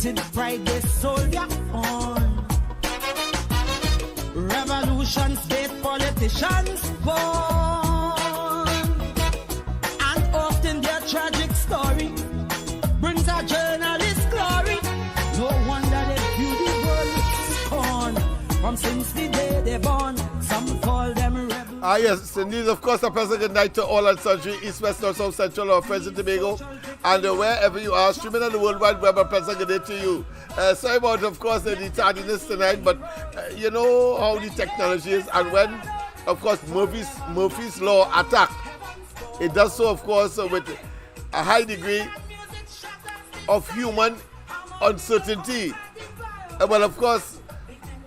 United Friday soldier on. Revolutions-based politicians born. And often their tragic story brings a journalist glory. No wonder they view the world with scorn. From since the day they born, some call them rebels. Yes, indeed, of course, a pleasant good night to all and sundry, East, West, North, South, Central, or Friends in Tobago, and wherever you are, streaming on the World Wide Web, a pleasant good day to you. Sorry about, of course, the tardiness tonight, but you know how the technology is, and when, of course, Murphy's Law attack, it does so, of course, with a high degree of human uncertainty. But of course,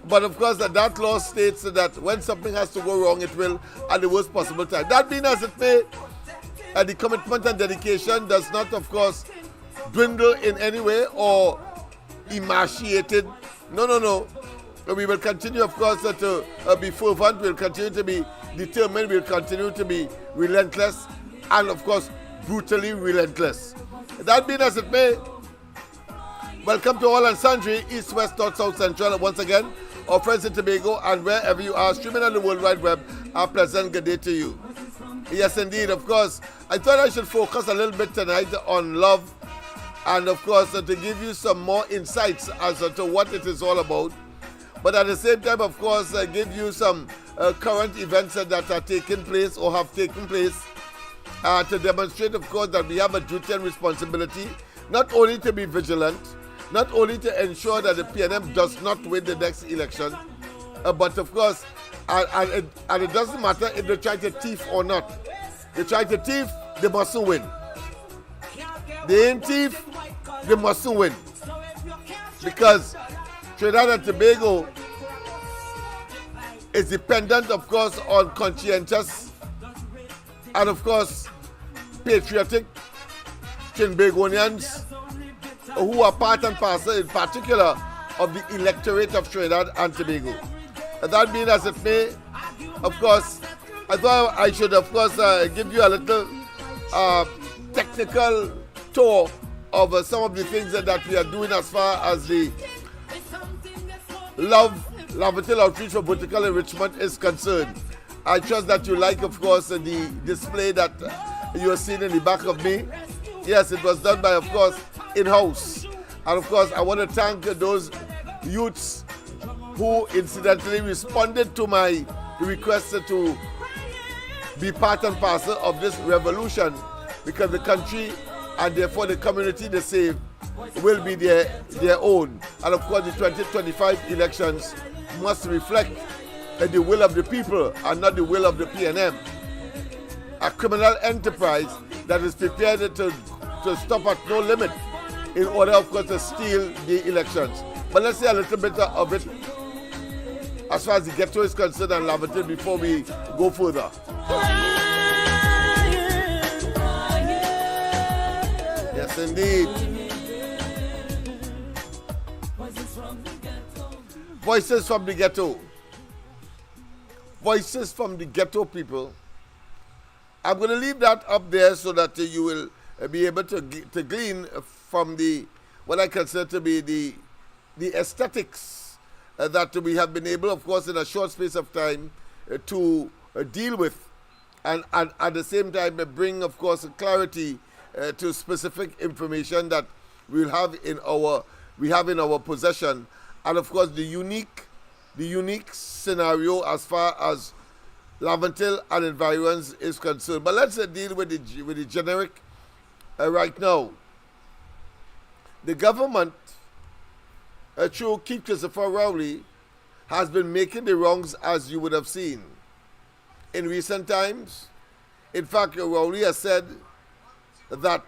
that law states that when something has to go wrong, it will at the worst possible time. That being as it may, the commitment and dedication does not, of course, dwindle in any way or emaciated. No. We will continue, of course, to be fervent. We'll continue to be determined. We'll continue to be relentless and, of course, brutally relentless. That being as it may, welcome to all and sundry, East, West, North, South, Central, once again, our friends in Tobago, and wherever you are, streaming on the World Wide Web, a pleasant good day to you. Yes, indeed, of course, I thought I should focus a little bit tonight on love, and of course, to give you some more insights as to what it is all about. But at the same time, of course, give you some current events that are taking place or have taken place to demonstrate, of course, that we have a duty and responsibility, not only to be vigilant, not only to ensure that the PNM does not win the next election, but of course, and it doesn't matter if they try to thief or not. They try to thief, they mustn't win. They ain't thief, they mustn't win. Because Trinidad and Tobago is dependent, of course, on conscientious and, of course, patriotic Trinbagonians who are part and parcel, in particular, of the electorate of Trinidad and Tobago. That being as it may, of course, I thought I should, of course, give you a little technical tour of some of the things that we are doing as far as the Lavatil Outreach for Vertical Enrichment is concerned. I trust that you like, of course, the display that you are seeing in the back of me. Yes, it was done by, of course, in-house. And of course, I want to thank those youths who incidentally responded to my request to be part and parcel of this revolution, because the country and therefore the community they save will be their own. And of course, the 2025 elections must reflect the will of the people and not the will of the PNM. A criminal enterprise that is prepared to stop at no limit in order, of course, to steal the elections. But let's see a little bit of it as far as the ghetto is concerned and Lavatil before we go further. Yes, indeed. Voices from the ghetto. Voices from the ghetto people. I'm going to leave that up there so that you will be able to glean from what I consider to be the aesthetics that we have been able, of course, in a short space of time to deal with, and at the same time bring, of course, clarity to specific information that we have in our possession, and of course the unique scenario as far as Lavatil and environs is concerned. But let's deal with the generic right now. The government, through Chief Christopher Rowley, has been making the wrongs, as you would have seen in recent times. In fact, Rowley has said that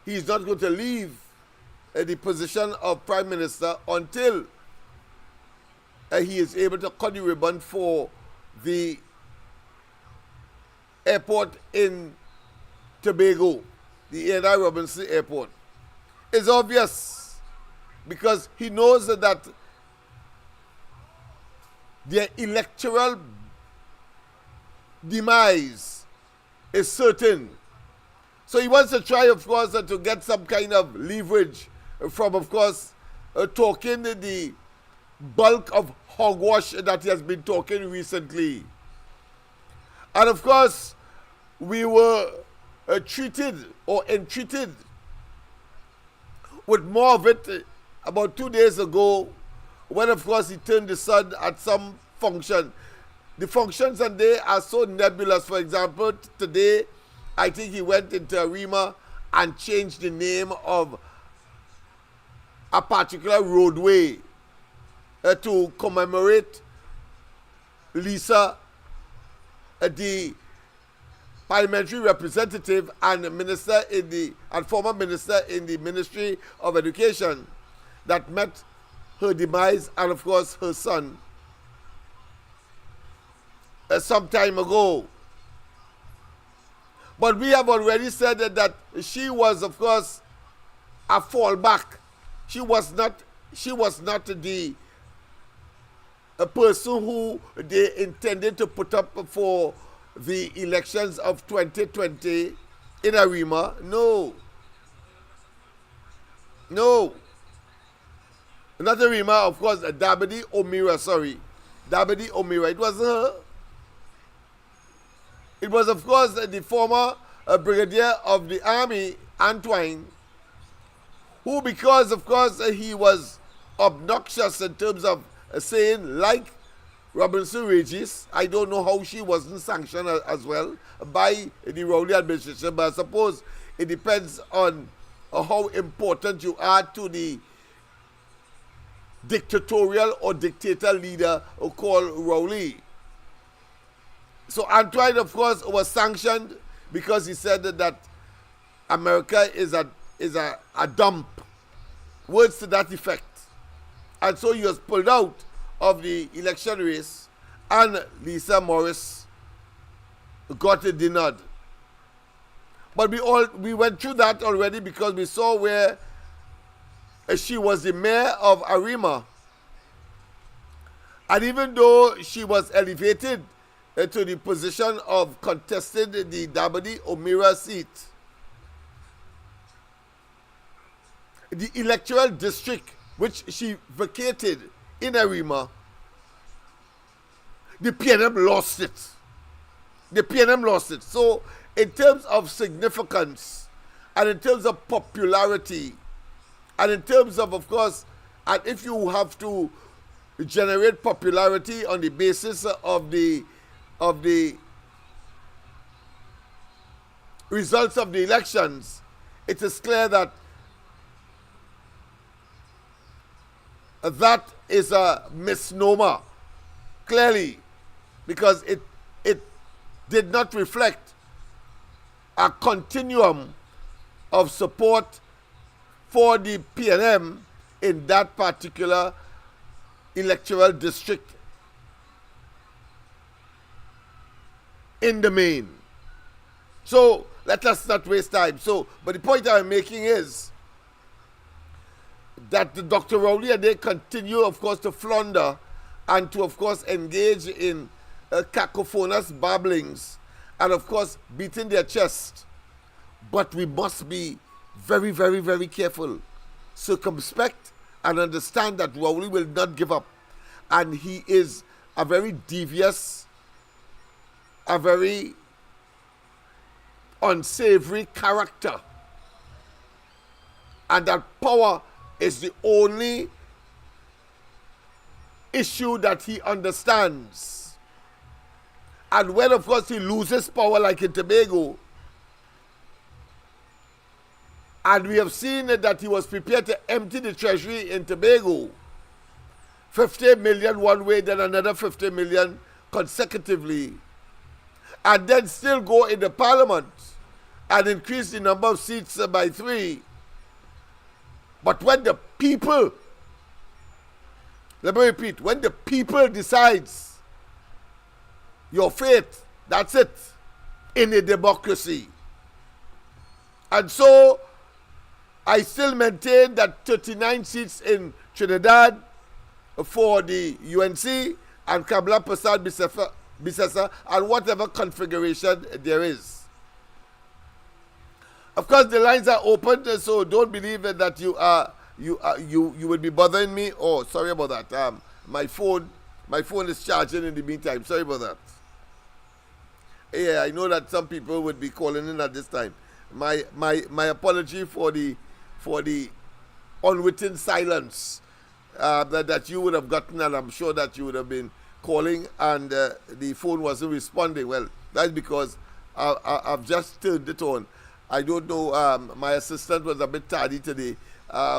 he's not going to leave the position of Prime Minister until he is able to cut the ribbon for the airport in Tobago, the A.I. Robinson Airport. It's obvious because he knows that their electoral demise is certain. So he wants to try, of course, to get some kind of leverage from, of course, talking the bulk of hogwash that he has been talking recently. And of course, we were treated or entreated with more of it about 2 days ago, when of course he turned the sun at some function. The functions and they are so nebulous. For example, today, I think he went into Arima and changed the name of a particular roadway to commemorate Lisa, the parliamentary representative and minister and former minister in the Ministry of Education that met her demise and of course her son some time ago. But we have already said that she was of course a fallback. She was not a person who they intended to put up for the elections of 2020 in Arima. No. Not Arima, of course, Dabidi Omira, Dabidi Omira. It wasn't her. It was, of course, the former brigadier of the army, Antoine, who, because, of course, he was obnoxious in terms of saying, like Robinson Regis, I don't know how she wasn't sanctioned as well by the Rowley administration, but I suppose it depends on how important you are to the dictatorial or dictator leader called Rowley. So Antoine, of course, was sanctioned because he said that America is a dump. Words to that effect. And so he was pulled out of the election race, and Lisa Morris got the nod. But we went through that already because we saw where she was the mayor of Arima. And even though she was elevated to the position of contesting the Dabidi Omira seat, the electoral district which she vacated in Arima, the PNM lost it. So in terms of significance and in terms of popularity and in terms of course, and if you have to generate popularity on the basis of the results of the elections, it is clear that that is a misnomer, clearly, because it did not reflect a continuum of support for the PNM in that particular electoral district in the main. So let us not waste time. But the point I'm making is that the Dr. Rowley and they continue, of course, to flounder and to, of course, engage in cacophonous babblings and, of course, beating their chest. But we must be very, very, very careful, circumspect, and understand that Rowley will not give up. And he is a very devious, a very unsavory character. And that power is the only issue that he understands. And when, of course, he loses power like in Tobago, and we have seen that he was prepared to empty the treasury in Tobago, 50 million one way, then another 50 million consecutively, and then still go in the parliament and increase the number of seats by 3. But when the people, let me repeat, when the people decides your fate, that's it, in a democracy. And so, I still maintain that 39 seats in Trinidad for the UNC and Kamla Prasad Bisesa and whatever configuration there is. Of course, the lines are open, so don't believe that you are you would be bothering me. Oh, sorry about that. My phone is charging in the meantime. Sorry about that. Yeah, I know that some people would be calling in at this time. My apology for the unwitting silence that you would have gotten, and I'm sure that you would have been calling and the phone wasn't responding. Well, that's because I've just turned it on. I don't know, my assistant was a bit tardy today.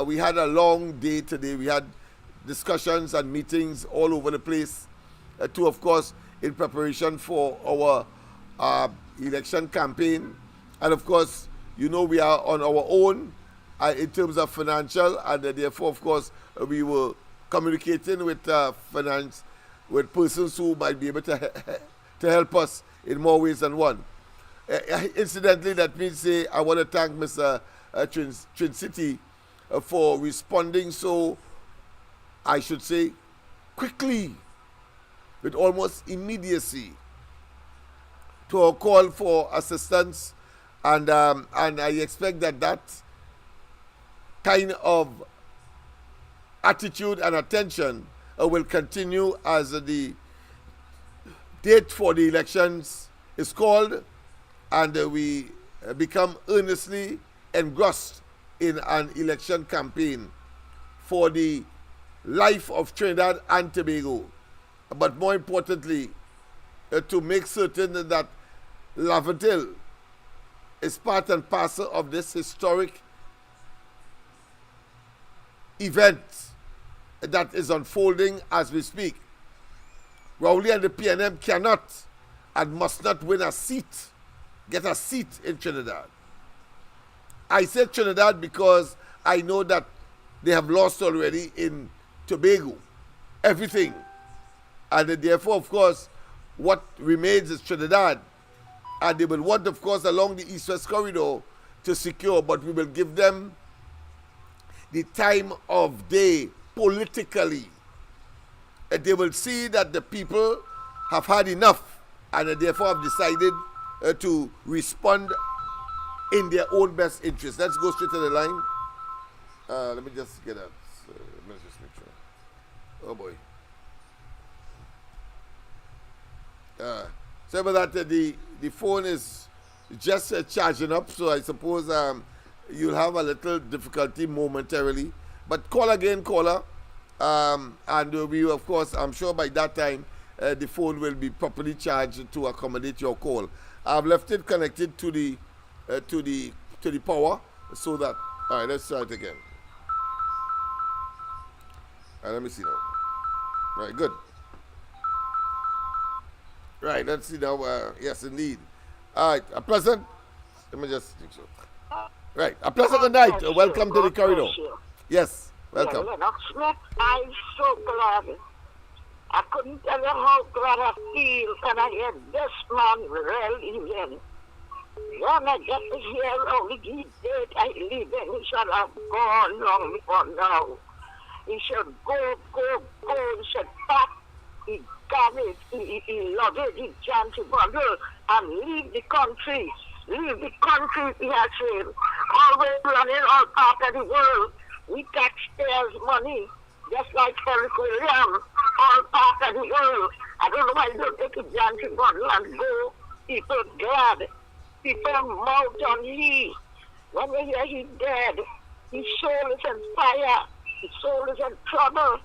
We had a long day today. We had discussions and meetings all over the place, of course, in preparation for our election campaign. And of course, we are on our own in terms of financial, and therefore, of course, we were communicating with with persons who might be able to help us in more ways than one. Incidentally, let me say I want to thank Mr. Trin City for responding so, I should say, quickly, with almost immediacy, to our call for assistance, and I expect that kind of attitude and attention will continue as the date for the elections is called, and we become earnestly engrossed in an election campaign for the life of Trinidad and Tobago, but more importantly, to make certain that Laventille is part and parcel of this historic event that is unfolding as we speak. Rowley and the PNM cannot and must not get a seat in Trinidad. I say Trinidad because I know that they have lost already in Tobago, everything. And therefore, of course, what remains is Trinidad. And they will want, of course, along the East-West corridor to secure, but we will give them the time of day politically. And they will see that the people have had enough, and therefore have decided to respond in their own best interest. Let's go straight to the line. Let me just get that. Let me just make sure. Oh boy. Sorry about that. The phone is just charging up, so I suppose you'll have a little difficulty momentarily. But call again, caller. And we, of course, I'm sure by that time the phone will be properly charged to accommodate your call. I've left it connected to the power, so that. All right, let's try it again. All right, let me see now. Right, good. Right, let's see now. Yes, indeed. All right, a pleasant. Let me just think so. Right, a pleasant good night. Welcome to the corridor. Yes, welcome. Yeah, LENNOX Smith, I'm so glad. I couldn't tell you how glad I feel when I hear this man really win. When I get to hear Rowley he did, I leave him. He should have gone long before now. He should go. He should back. He got it. He loved it. He jumped to bundle and leave the country. Leave the country, he has said. Always running all part of the world. We taxpayers' money, just like Eric William, all part of the world. I don't know why you don't take a Johnson bottle and go. People glad. People mouth on he. When they hear he's dead, his soul is on fire. His soul is in trouble.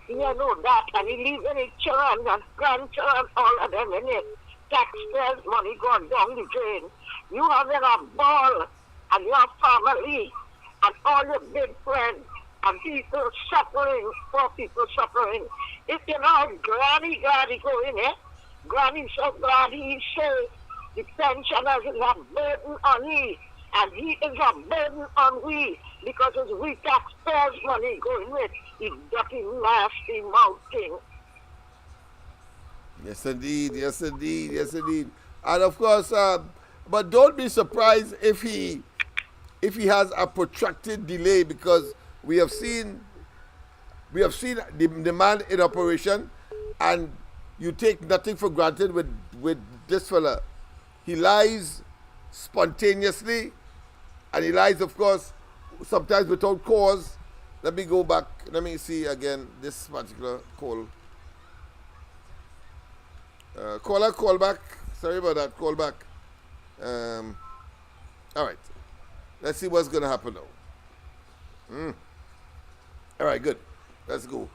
You know that. And he leaves any children and grandchildren, all of them in it. Taxpayers' money going down the drain. You having a ball and your family and all your big friends and people suffering, poor people suffering. If you know Granny going in, Granny so glad he says the pensioners is a burden on he, and he is a burden on we, because it's we taxpayers' money going with his dirty, nasty mouth thing. Yes, indeed. And of course, but don't be surprised if he has a protracted delay, because we have seen the man in operation, and you take nothing for granted with this fella. He lies spontaneously, and he lies, of course, sometimes without cause, Let me go back. Let me see again this particular call. Caller, call back. Sorry about that. Call back. All right. Let's see what's going to happen now. All right, good. Let's go.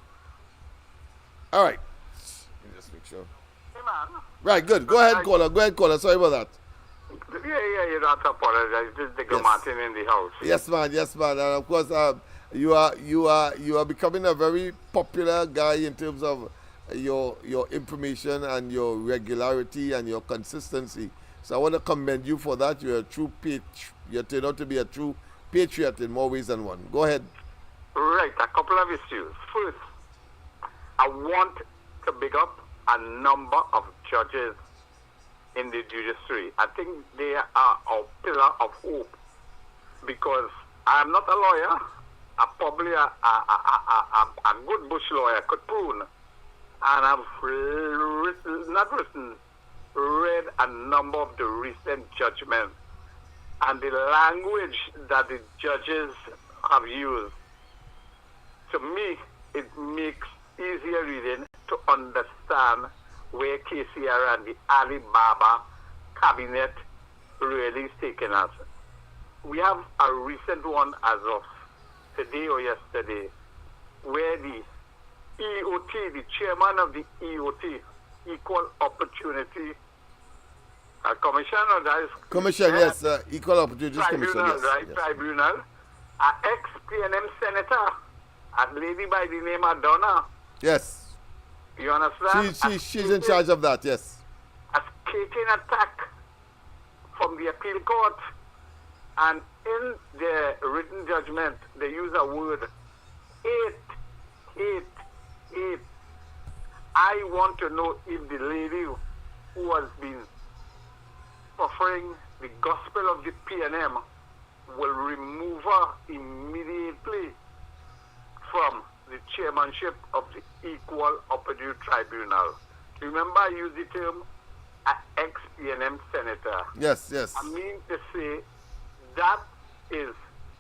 All right. Let me just make sure. Hey, man. Right, good. Go ahead, caller. Go ahead, caller. Sorry about that. Yeah, you don't have to apologize. This is the Yes. Martin in the house. Yes, man. Yes, man. And of course, you are becoming a very popular guy in terms of your information and your regularity and your consistency. So I want to commend you for that. You're a true you turned out to be a true patriot in more ways than one. Go ahead. Right, a couple of issues. First, I want to big up a number of judges in the judiciary. I think they are a pillar of hope because I'm not a lawyer. I'm probably a good bush lawyer, could prune. And I've read a number of the recent judgments. And the language that the judges have used, to me, it makes easier reading to understand where KCR and the Alibaba cabinet really is taking us. We have a recent one as of today or yesterday, where the EOT, the chairman of the EOT, Equal Opportunity Commission, or that is Commission, yes, Equal Opportunities Commission, yes. Right, yes. Tribunal, an ex-PNM senator, a lady by the name of Donna. Yes. You understand? She's in charge of that, yes. A scathing attack from the appeal court, and in the written judgment, they use a word, hate. I want to know if the lady who has been offering the gospel of the PNM will remove her immediately from the chairmanship of the Equal Opportunity Tribunal. Remember, I used the term ex-PNM senator. Yes, yes. I mean to say that is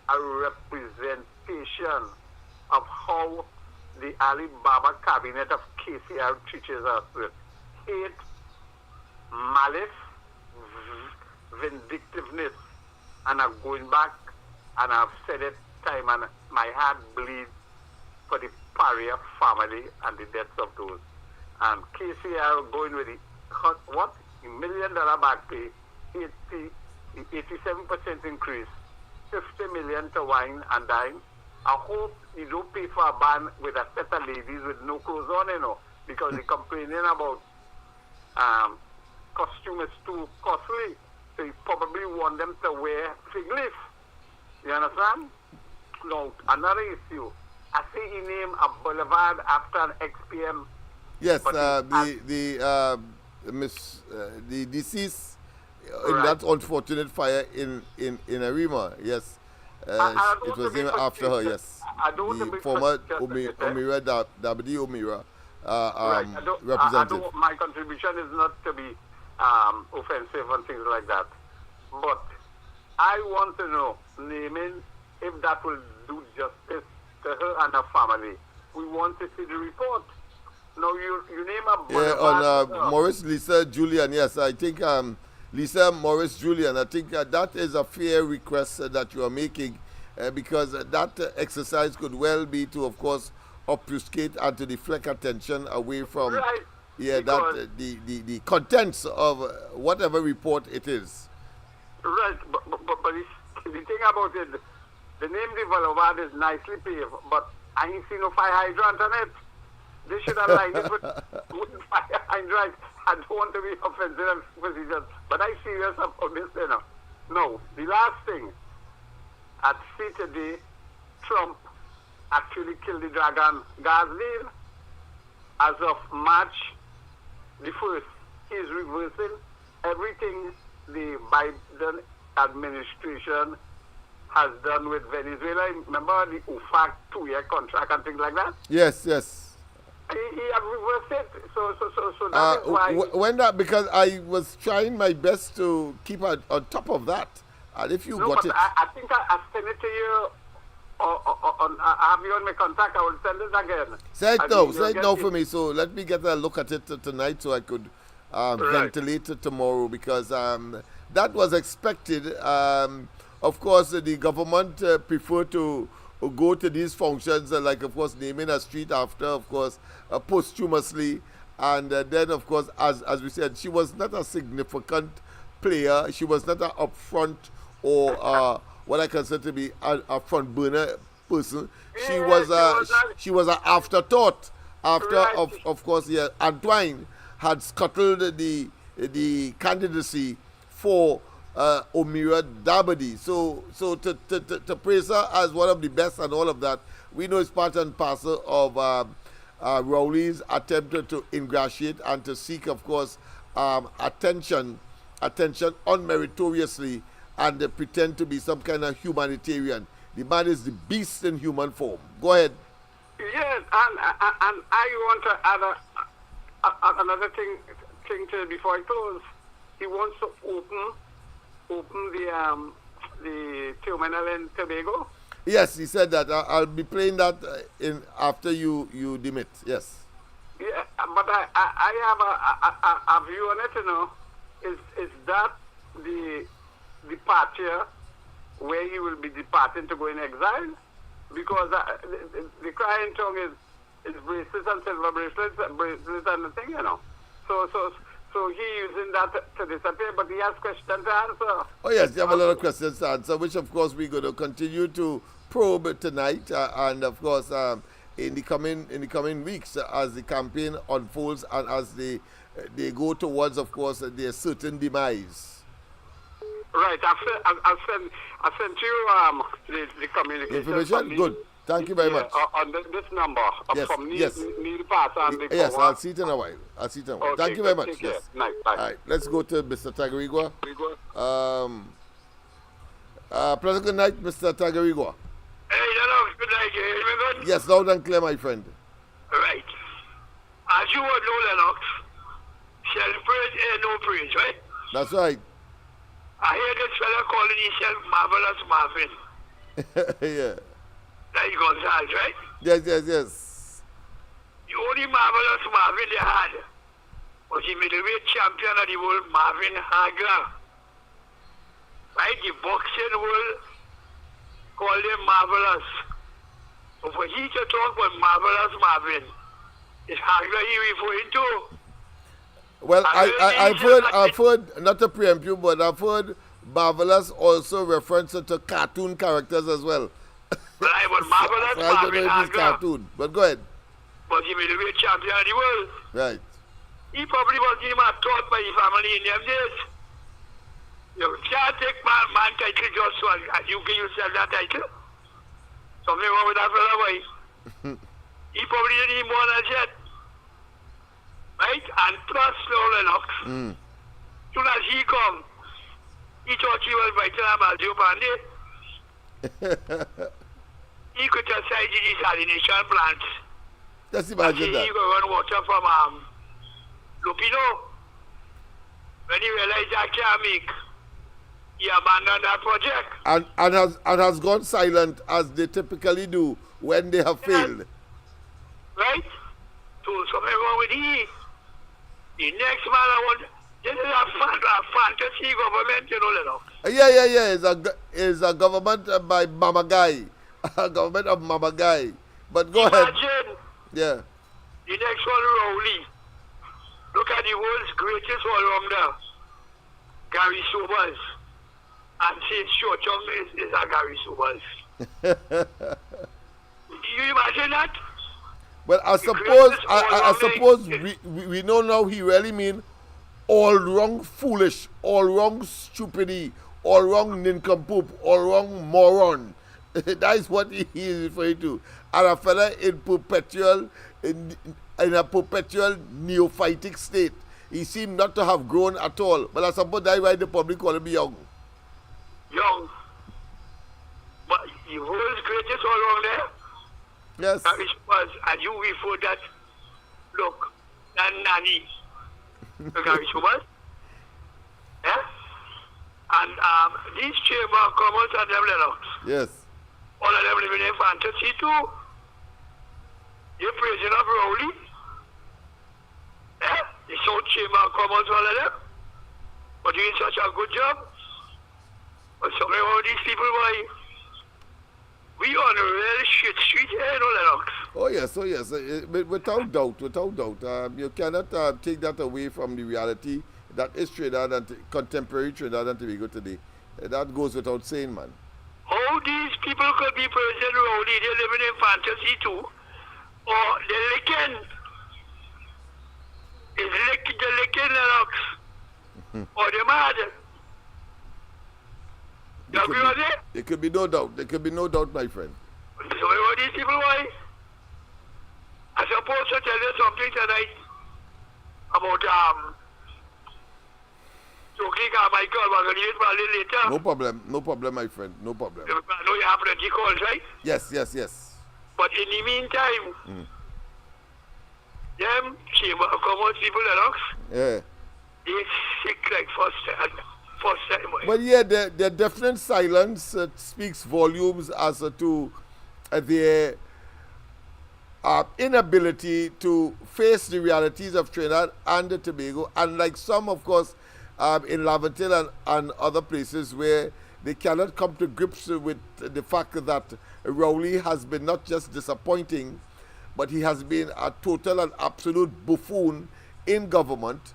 a representation of how the Alibaba cabinet of KCR teaches us with hate, malice, vindictiveness. And I'm going back, and I've said it time, and my heart bleeds for the Paria family and the deaths of those. And KCR going with the $1 million back pay, 87% increase, 50 million to wine and dine. I hope you don't pay for a ban with a set of ladies with no clothes on, because they're complaining about costume is too costly. So you probably want them to wear fig leaf. You understand? Now, another issue. I see he named a boulevard after an ex-PM. Yes, the deceased in that unfortunate fire in Arima. Yes, it was named after her. Yes, the former Omira Dabdi Omira representative. My contribution is not to be offensive and things like that, but I want to know, naming, if that will do justice to her and her family. We want to see the report. Now you name a on Morris Lisa Julian. Yes, I think Lisa Morris Julian. I think that is a fair request that you are making, because that exercise could well be to, of course, obfuscate and to deflect attention away from the contents of whatever report it is. Right, but the thing about it, the name the boulevard is nicely paved, but I ain't seen no fire hydrant on it. They should have lined it with fire hydrant. I don't want to be offensive and superstitious, but I serious about this, No, the last thing, at see today, Trump actually killed the dragon Gazlin. As of March the 1st, he's reversing everything the Biden administration has done with Venezuela. Remember the OFAC 2-year contract and things like that? Yes, yes. He have reversed it. So that is why. When that, because I was trying my best to keep on top of that. And if you got it. I think I sent it to you I have you on my contact. I will send it again. Say it I now. mean, Say you'll it get now for me. So let me get a look at it tonight so I could ventilate it tomorrow, because that was expected. Of course, the government prefer to go to these functions, like, of course, naming a street after, of course, posthumously. And then, of course, as we said, she was not a significant player. She was not an upfront or what I consider to be a front burner person. She was an afterthought. After, Right. of course, yeah, Antoine had scuttled the candidacy for Omira Dabadi. So to praise her as one of the best and all of that, we know it's part and parcel of Rowley's attempt to ingratiate and to seek, of course, attention unmeritoriously, and pretend to be some kind of humanitarian. The man is the beast in human form. Go ahead. Yes, and I want to add another thing to before I close. He wants to open the terminal in Tobago. Yes, he said that. I'll be playing that in after you demit. Yes. Yeah, but I have a view on it. You know, is that the departure where he will be departing to go in exile? Because the crying tongue is bracelets and silver bracelets and the thing, you know. So he using that to disappear, but he has questions to answer. Oh yes, you have a lot of questions to answer, which of course we're going to continue to probe tonight, and of course in the coming weeks as the campaign unfolds and as they go towards, of course, their certain demise. Right, I've sent you the communication. Information? Good. Thank you very much. On this number. Yes, From yes. Neil Pass and the Yes, forward. I'll see it in a while. Okay, Thank you very much. take care. Yes. Nice, bye. All right, let's go to Mr. Tagarigua. Pleasant good night, Mr. Tagarigua. Hey, hello, good night. You hear me good? Yes, loud and clear, my friend. Right. As you would know, Lennox, self-praise ain't no praise, right? That's right. I hear this fella calling himself Marvelous Marvin. Yeah. That you Gonzalez, right? Yes. The only Marvelous Marvin they had was the middleweight champion of the world, Marvin Hagler. Right? The boxing world called him Marvelous. But for he to talk about Marvelous Marvin, is Hagler he referring to? Well, I've heard, not to preempt you, but I've heard Marvelous also reference to cartoon characters as well. Right, but Marvelous So I don't Marvin know if it's Hagler cartoon, but go ahead. was the middleweight champion of the world. Right. He probably was even taught by his family in them days. You can't take man title just so and you give yourself that title. Something wrong with that fella, boy. He probably didn't even want that yet. Right? And plus, Lennox, soon as he come, he thought he was fighting a Maldio Pandey. He could just say the desalination plants. Just imagine that. He could run water from Lupino. When he realized that can't make, he abandoned that project. And has gone silent, as they typically do when they have failed. Right? So something wrong with he. The next man I want, this is a fantasy government, you know, Lennox. Yeah. It's a government by Mama Guy. A government of Mama Guy. But go ahead. Imagine Yeah. the next one, Rowley. Look at the world's greatest all-rounder, Gary Sobers. And say Short Chung is a Gary Sobers. You imagine that? Well, I suppose we know now he really mean all wrong foolish, all wrong stupidity, all wrong nincompoop, all wrong moron. That is what he is referring to. And a fella in a perpetual neophytic state. He seemed not to have grown at all. But I suppose that's why the public call him young. Young. But the world's greatest all-rounder, Yes. Gary Sobers, and you refer that, look, that nanny, Gary Sobers. Yeah? And these chamber commerce and them Lennox. Yes. All of them living in fantasy too. You're praising of Rowley. The South Chamber of Commerce, all of them. But doing such a good job. But some of these people, boy, we on a real shit street here, you know, Lennox. Oh yes, without doubt. You cannot take that away from the reality that is Trinidad and contemporary Trinidad and Tobago today. That goes without saying, man. How these people could be President Rowley, they're living in fantasy too. Or they're licking. They're licking Lennox. Or they're mad. You agree with it? There could be no doubt. There could be no doubt, my friend. So what these people, why? I'm supposed to tell you something tonight about Joking Michael. We're going to leave it for a little later. No problem, my friend. No problem. I know you have plenty calls, right? Yes. But in the meantime, them Chamber of Commerce people, Lennox, they sick like first time. But yeah, their definite silence speaks volumes as to their inability to face the realities of Trinidad and Tobago, unlike some, of course, in Laventille and other places where they cannot come to grips with the fact that Rowley has been not just disappointing, but he has been a total and absolute buffoon in government.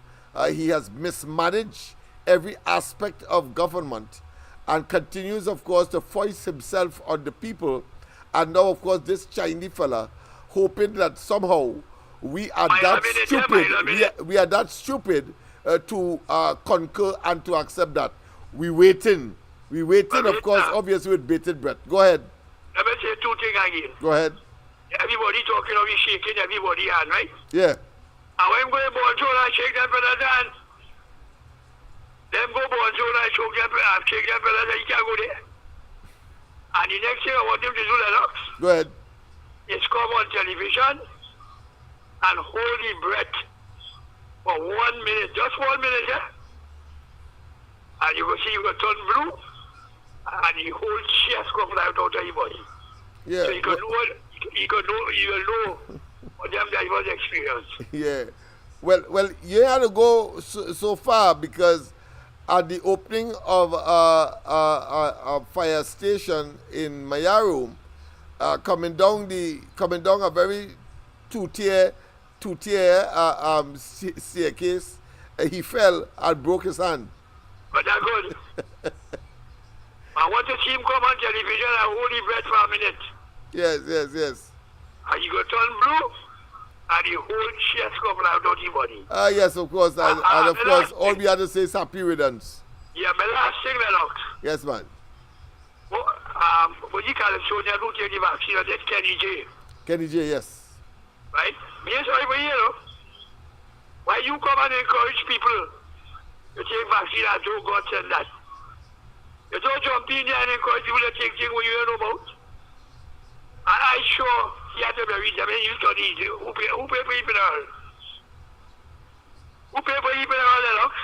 He has mismanaged every aspect of government and continues, of course, to foist himself on the people. And now, of course, this Chinese fella hoping that somehow we are we are that stupid to concur and to accept that. We waiting, of course, obviously with bated breath. Go ahead. Let me say two things again. Go ahead. Everybody talking of you shaking everybody hand, right? Yeah. And when going to Bonjour and shake them brother's hand, them go Bonjour and shake them brother's hand, you can't go there. And the next thing I want them to do, Lennox, go ahead, is come on television and hold the breath for 1 minute, just 1 minute, yeah? And you will see you will turn blue, and the whole chest come out of your body. Yeah. So you will know what them diverse experience. Yeah. Well, you had to go so far because at the opening of a fire station in Mayaru, coming down a very two-tier staircase, he fell and broke his hand. But that's good. I want to see him come on television and hold his breath for a minute. Yes. And you go turn blue, and the whole chest come out of your body. Yes, of course. And of course, all we had to say is happy riddance. Yeah, my last thing, Lennox. Yes, man. What you call it, so they don't take the vaccine, that's Kenny J. Kenny J, yes. Right? Me sorry for you, know. Why you come and encourage people to take vaccine and do God send that? You don't jump in there and encourage people to take things when you don't know about. And I'm sure you have to be read them and you study it. Who pay for you all? Who pay for you all, Lennox?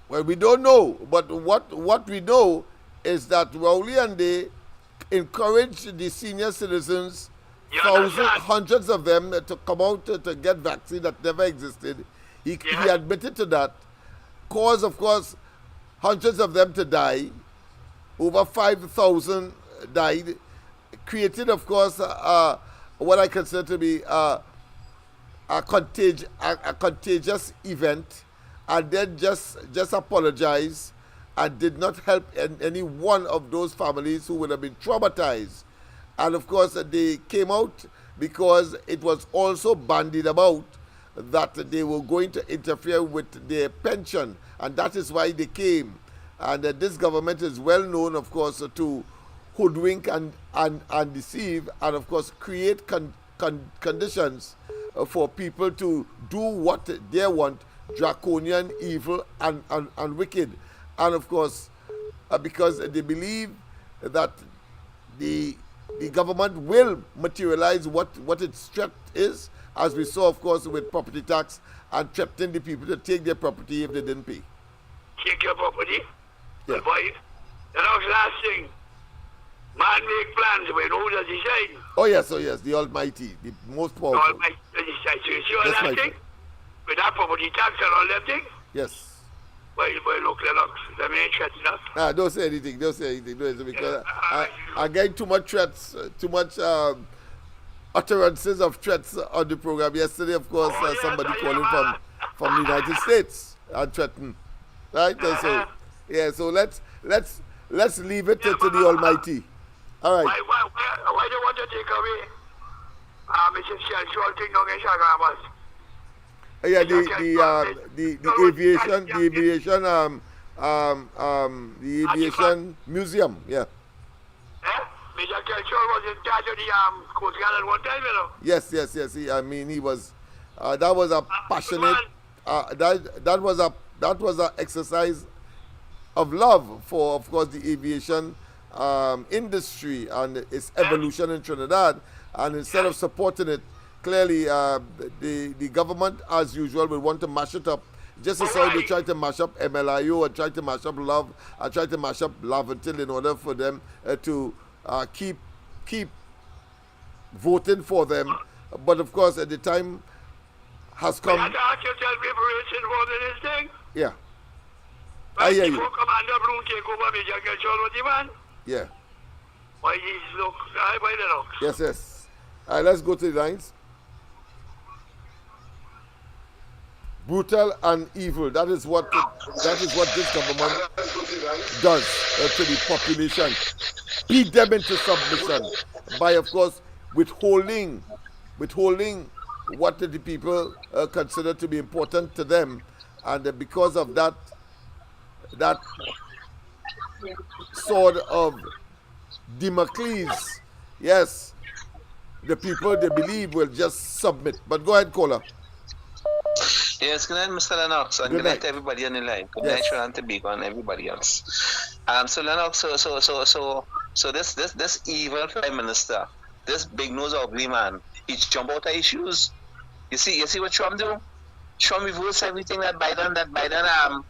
Well, we don't know, but what we know is that Rowley and they encouraged the senior citizens, hundreds of them, to come out to get vaccine that never existed. He admitted to that. Caused, of course, hundreds of them to die. Over 5,000 died. Created, of course, what I consider to be a contagious event, and then just apologize and did not help any one of those families who would have been traumatized. And of course, they came out because it was also bandied about that they were going to interfere with their pension, and that is why they came. And this government is well known, of course, to hoodwink and deceive, and of course create conditions for people to do what they want, draconian, evil, and wicked. And of course, because they believe that the government will materialize what its threat is, as we saw, of course, with property tax, and threatening the people to take their property if they didn't pay. Take your property? Yeah. Boy, the last thing, Man make plans, but who does decide? Oh yes, the Almighty, the most powerful. All my decide. So you see all That's that right. thing? With that property tax and all that thing? Yes. Boy, look, Lennox. That ain't threat enough. Don't say anything. Because I get too much threats, too much utterances of threats on the program. Yesterday, of course, somebody calling from the United States and threatened. Right? So let's leave it to the Almighty. All right. Why do you want to take away Mrs. Shell thing on Instagram? Yeah, the aviation museum. Yeah. Mr. Kelchor was in charge of the Coast Guard at one time, you know. Yes. He was. That was a passionate. That was a exercise of love for, of course, the aviation industry and its evolution in Trinidad. And instead of supporting it, clearly the government, as usual, will want to mash it up. Just as how they try to mash up MLIO and try to mash up Love and try to mash up Laventil in order for them to keep voting for them. But of course, at the time has come. You have to ask yourself if race involved in this thing. Yeah. Right? I hear you. Before Commander Brown take over, Major Kelchor was the man. Yeah. Why he's look, by the looks. Yes. All right, let's go to the lines. Brutal and evil. That is what this government does to the population. Beat them into submission by, of course, withholding what the people consider to be important to them, and because of that sword of Damocles, yes, the people they believe will just submit. But go ahead, caller. Yes, good night, Mr. Lennox, and good night to everybody on the line. Good night, Sharon Tabigo, and everybody else. So Lennox, so this evil prime minister, this big nose ugly man, he jump out of his shoes. You see what Trump do? Trump reverse everything that Biden.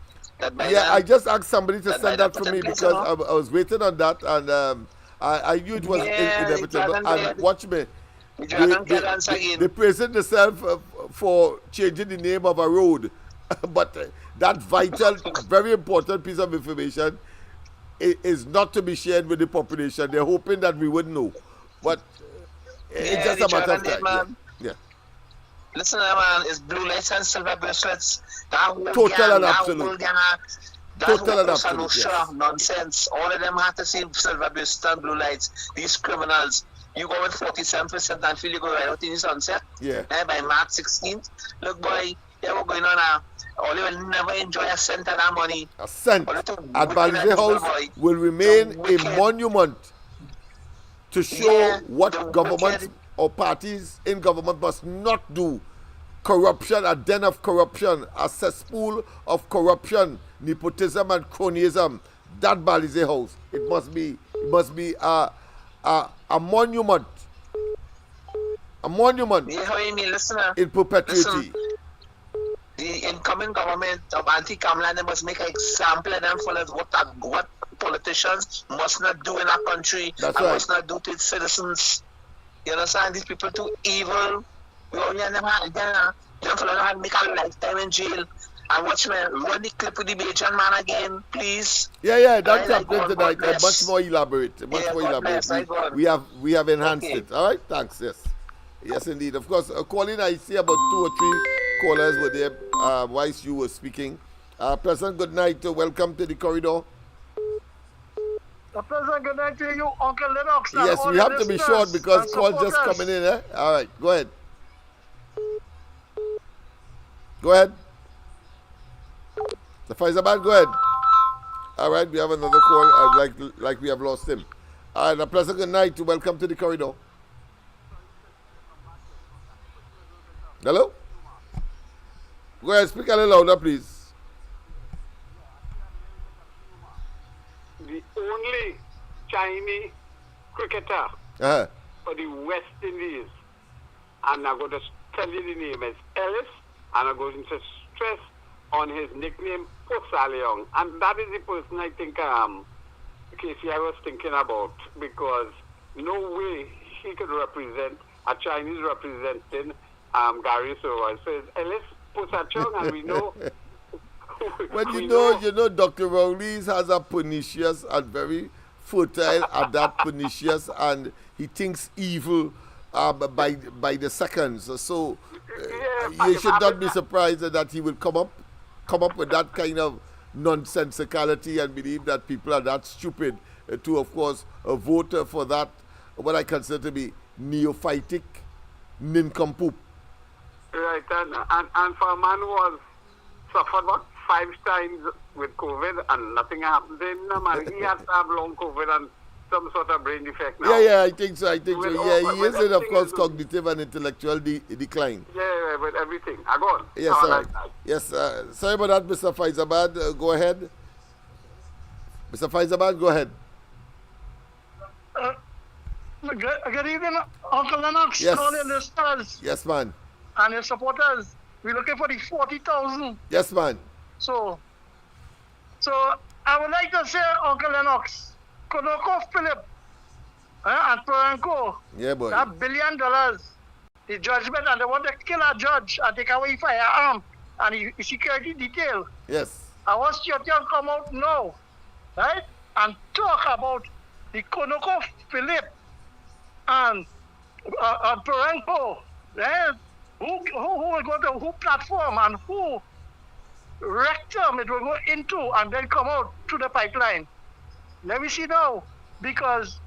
Yeah, I just asked somebody to send that for me because I was waiting on that, and I knew it was inevitable. And watch me. They praising themselves for changing the name of a road, but that vital, very important piece of information is not to be shared with the population. They're hoping that we wouldn't know, but it's just a matter of time. Yeah. Listen, man, it's blue lights and silver bracelets. Total and absolute. Total and absolute. Yes. Nonsense. All of them have to see silver bracelets and blue lights. These criminals. You go with 47% and feel you go right out in the sunset. Yeah. By March 16th. Look, boy, they were going on now. Only will never enjoy a cent of that money. A cent. At Balize House will remain a monument to show what governments or parties in government must not do. Corruption, a den of corruption, a cesspool of corruption, nepotism and cronyism. That Balize House. It must be a monument. A monument. You know what I mean, listener? In perpetuity. Listen, the incoming government of anti-Kamala, they must make an example of them for what politicians must not do in our country. That's and right. Must not do to its citizens. You understand? These people too evil. We only have them had make a lifetime in jail. And watch me run the clip with the Bajan man again, please. Yeah, that's happening tonight. Much more elaborate. We have enhanced it. All right, thanks. Yes, indeed. Of course, calling, I see about 2 or 3 callers were there whilst you were speaking. President, good night. Welcome to the corridor. President, good night to you, Uncle Lennox. Yes, we have to be short because calls just coming in. All right, go ahead. Go ahead. The Faizabad, go ahead. All right, we have another call. Like we have lost him. All right, a pleasant good night. Welcome to the corridor. Hello? Go ahead, speak a little louder, please. The only Chinese cricketer for the West Indies, and I'm going to tell you the name is Ellis, and I'm going to stress on his nickname, Posaleong. And that is the person I think Casey, I was thinking about, because no way he could represent a Chinese representing Gary Sowell. So Ellis Pusachong, and we know. Well, you know, Dr. Rowley has a pernicious and very fertile at that pernicious, and he thinks evil by the seconds. So you should not be surprised that he will come up with that kind of nonsensicality and believe that people are that stupid to, of course, vote for that, what I consider to be neophytic nincompoop. Right, and for a man who was suffered what 5 times with COVID and nothing happened to him, man, he has to have long COVID and some sort of brain defect now. Yeah, I think so. Yeah, he is in, of course, cognitive and intellectual decline. Yeah, with everything. I go on. Yes, sir. Yes, sorry about that, Mr. Faizabad. Go ahead. Mr. Faizabad, go ahead. Good evening, Uncle Lennox, Yes. all your listeners Yes, man. and your supporters. We're looking for the 40,000. Yes, man. So I would like to say, Uncle Lennox, Konoko Philip and Polanco, Yeah, boy. that $1 billion, the judgment, and they want to kill a judge and take away firearm and the security detail. Yes. I want Chiotian come out now, right, and talk about the Konoko Philip and Polanco, right? Who will go to who platform and who rectum it will go into and then come out to the pipeline. Let me see now, because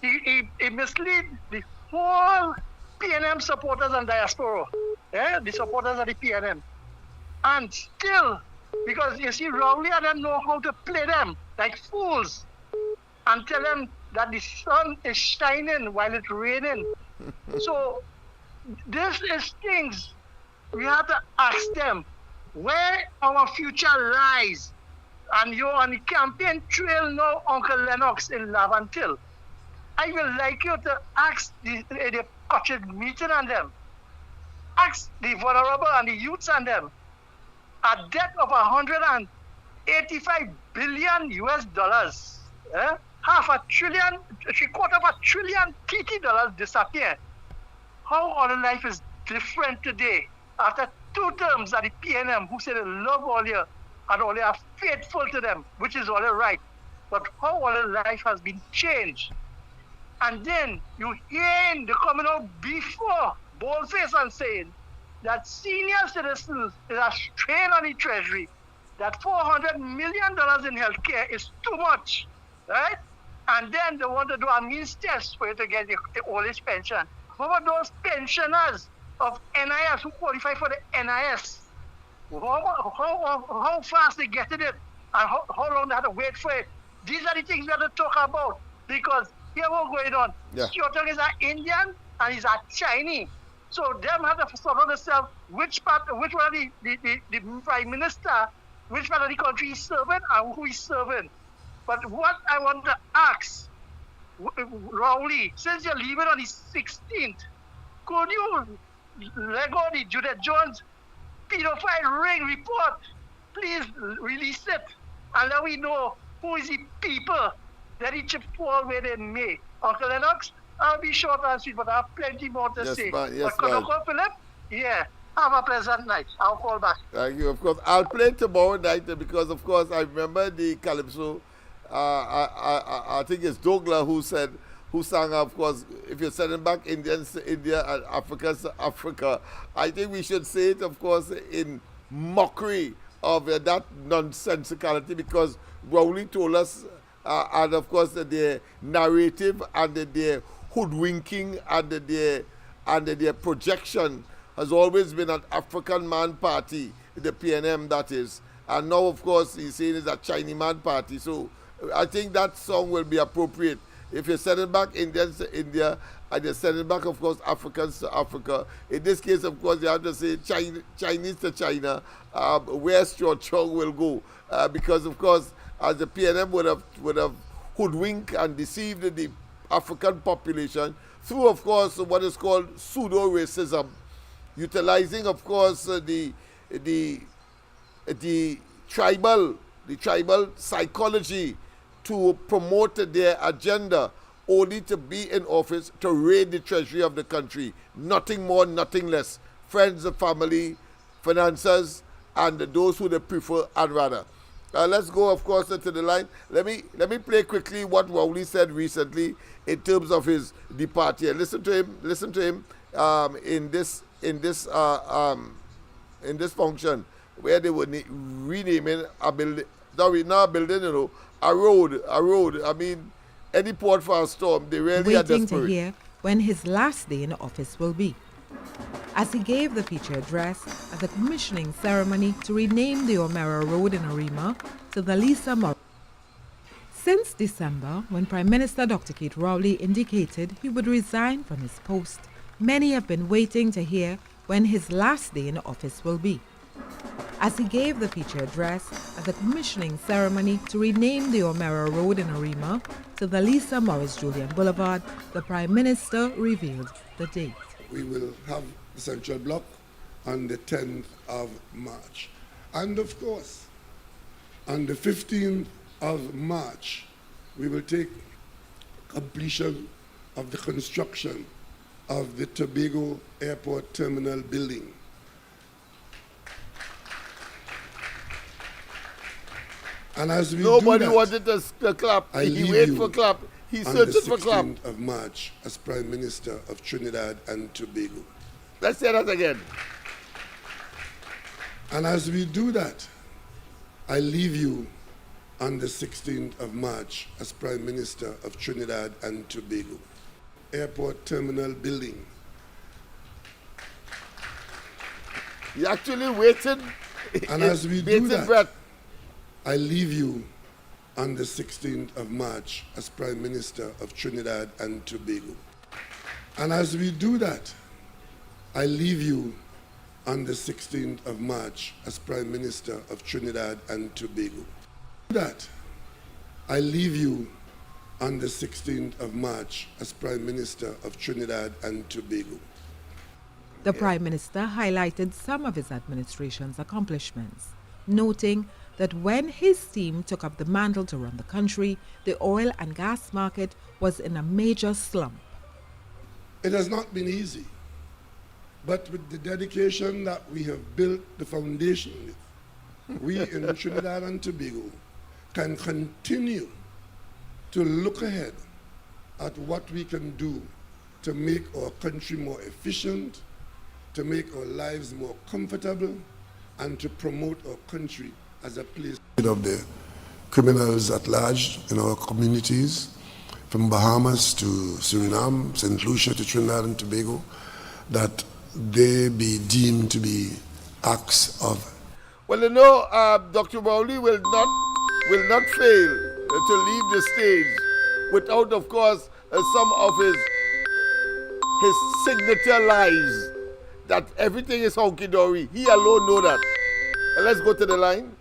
he misled the whole PNM supporters and diaspora, the supporters of the PNM. And still, because you see, Rowley and them know how to play them like fools and tell them that the sun is shining while it's raining. So this is things we have to ask them where our future lies. And you're on the campaign trail now, Uncle Lennox in Lavantil. I would like you to ask the Cochise meeting on them. Ask the vulnerable and the youths on them. A debt of $185 billion US, half a trillion, 3/4 trillion TT dollars disappear. How our life is different today after 2 terms at the PNM who say they love all you and all they are faithful to them, which is all right. But how our life has been changed. And then you hear the coming out before boldface and saying that senior citizens is a strain on the treasury, that $400 million in healthcare is too much, right? And then they want to do a means test for you to get the old age pension. What about those pensioners of NIS who qualify for the NIS? How fast they getting it and how long they have to wait for it? These are the things we have to talk about, because here what's going on. Yeah. Chiotong is an Indian and he's a Chinese. So them have to sort of themselves which one of the prime minister, which part of the country is serving and who is serving. But what I want to ask, Rowley, since you're leaving on the 16th, could you let go the Judith Jones pedophile ring report? Please release it and let we know who is the people that it should fall where they may. Uncle Lennox, I'll be short and sweet, but I have plenty more to say. Yes, but man. Philip, have a pleasant night. I'll call back. Thank you. Of course, I'll play tomorrow night because, of course, I remember the Calypso. I think it's Douglas who sang, of course, if you're sending back Indians to India and Africans to Africa. I think we should say it, of course, in mockery of that nonsensicality, because Rowley told us, and of course, their narrative and their hoodwinking and their projection has always been an African man party, the PNM that is. And now, of course, he's saying it's a Chinese man party. So I think that song will be appropriate. If you're sending back Indians to India and you're sending back, of course, Africans to Africa, in this case, of course, you have to say Chinese to China, where Chong will go. Because, of course, as the PNM would have hoodwinked and deceived the African population through, of course, what is called pseudo-racism, utilizing, of course, the tribal psychology to promote their agenda, only to be in office to raid the treasury of the country. Nothing more, nothing less. Friends and family, finances, and those who they prefer and rather. Let's go, of course, to the line. Let me play quickly what Rowley said recently in terms of his departure. Listen to him. Listen to him in this function where they were renaming a building. Sorry, not a building, a road. I mean, any port for a storm. They really are desperate. Waiting to hear when his last day in office will be. As he gave the feature address at the commissioning ceremony to rename the O'Meara Road in Arima to the Lisa Morris. Since December, when Prime Minister Dr. Keith Rowley indicated he would resign from his post, many have been waiting to hear when his last day in office will be. As he gave the feature address at the commissioning ceremony to rename the O'Meara Road in Arima to the Lisa Morris Julian Boulevard, the Prime Minister revealed the date. We will have the Central Block on the 10th of March. And of course, on the 15th of March, we will take completion of the construction of the Tobago Airport Terminal building. And as we Nobody do that, wanted to clap. He waited for clap. He searched for clap. On the 16th of March as Prime Minister of Trinidad and Tobago. Let's say that again. And as we do that, I leave you on the 16th of March as Prime Minister of Trinidad and Tobago. Airport Terminal building. He actually waited. And as we do that, breath. I leave you on the 16th of March as Prime Minister of Trinidad and Tobago. And as we do that, I leave you on the 16th of March as Prime Minister of Trinidad and Tobago. That I leave you on the 16th of March as Prime Minister of Trinidad and Tobago. The Prime Minister highlighted some of his administration's accomplishments, noting that when his team took up the mantle to run the country, the oil and gas market was in a major slump. It has not been easy, but with the dedication that we have built the foundation with, we in Trinidad and Tobago can continue to look ahead at what we can do to make our country more efficient, to make our lives more comfortable, and to promote our country as a place of the criminals at large in our communities, from Bahamas to Suriname, St. Lucia to Trinidad and Tobago, that they be deemed to be acts of. Well, Dr. Rowley will not fail to leave the stage without, of course, some of his signature lies that everything is hunky-dory. He alone know that. Let's go to the line.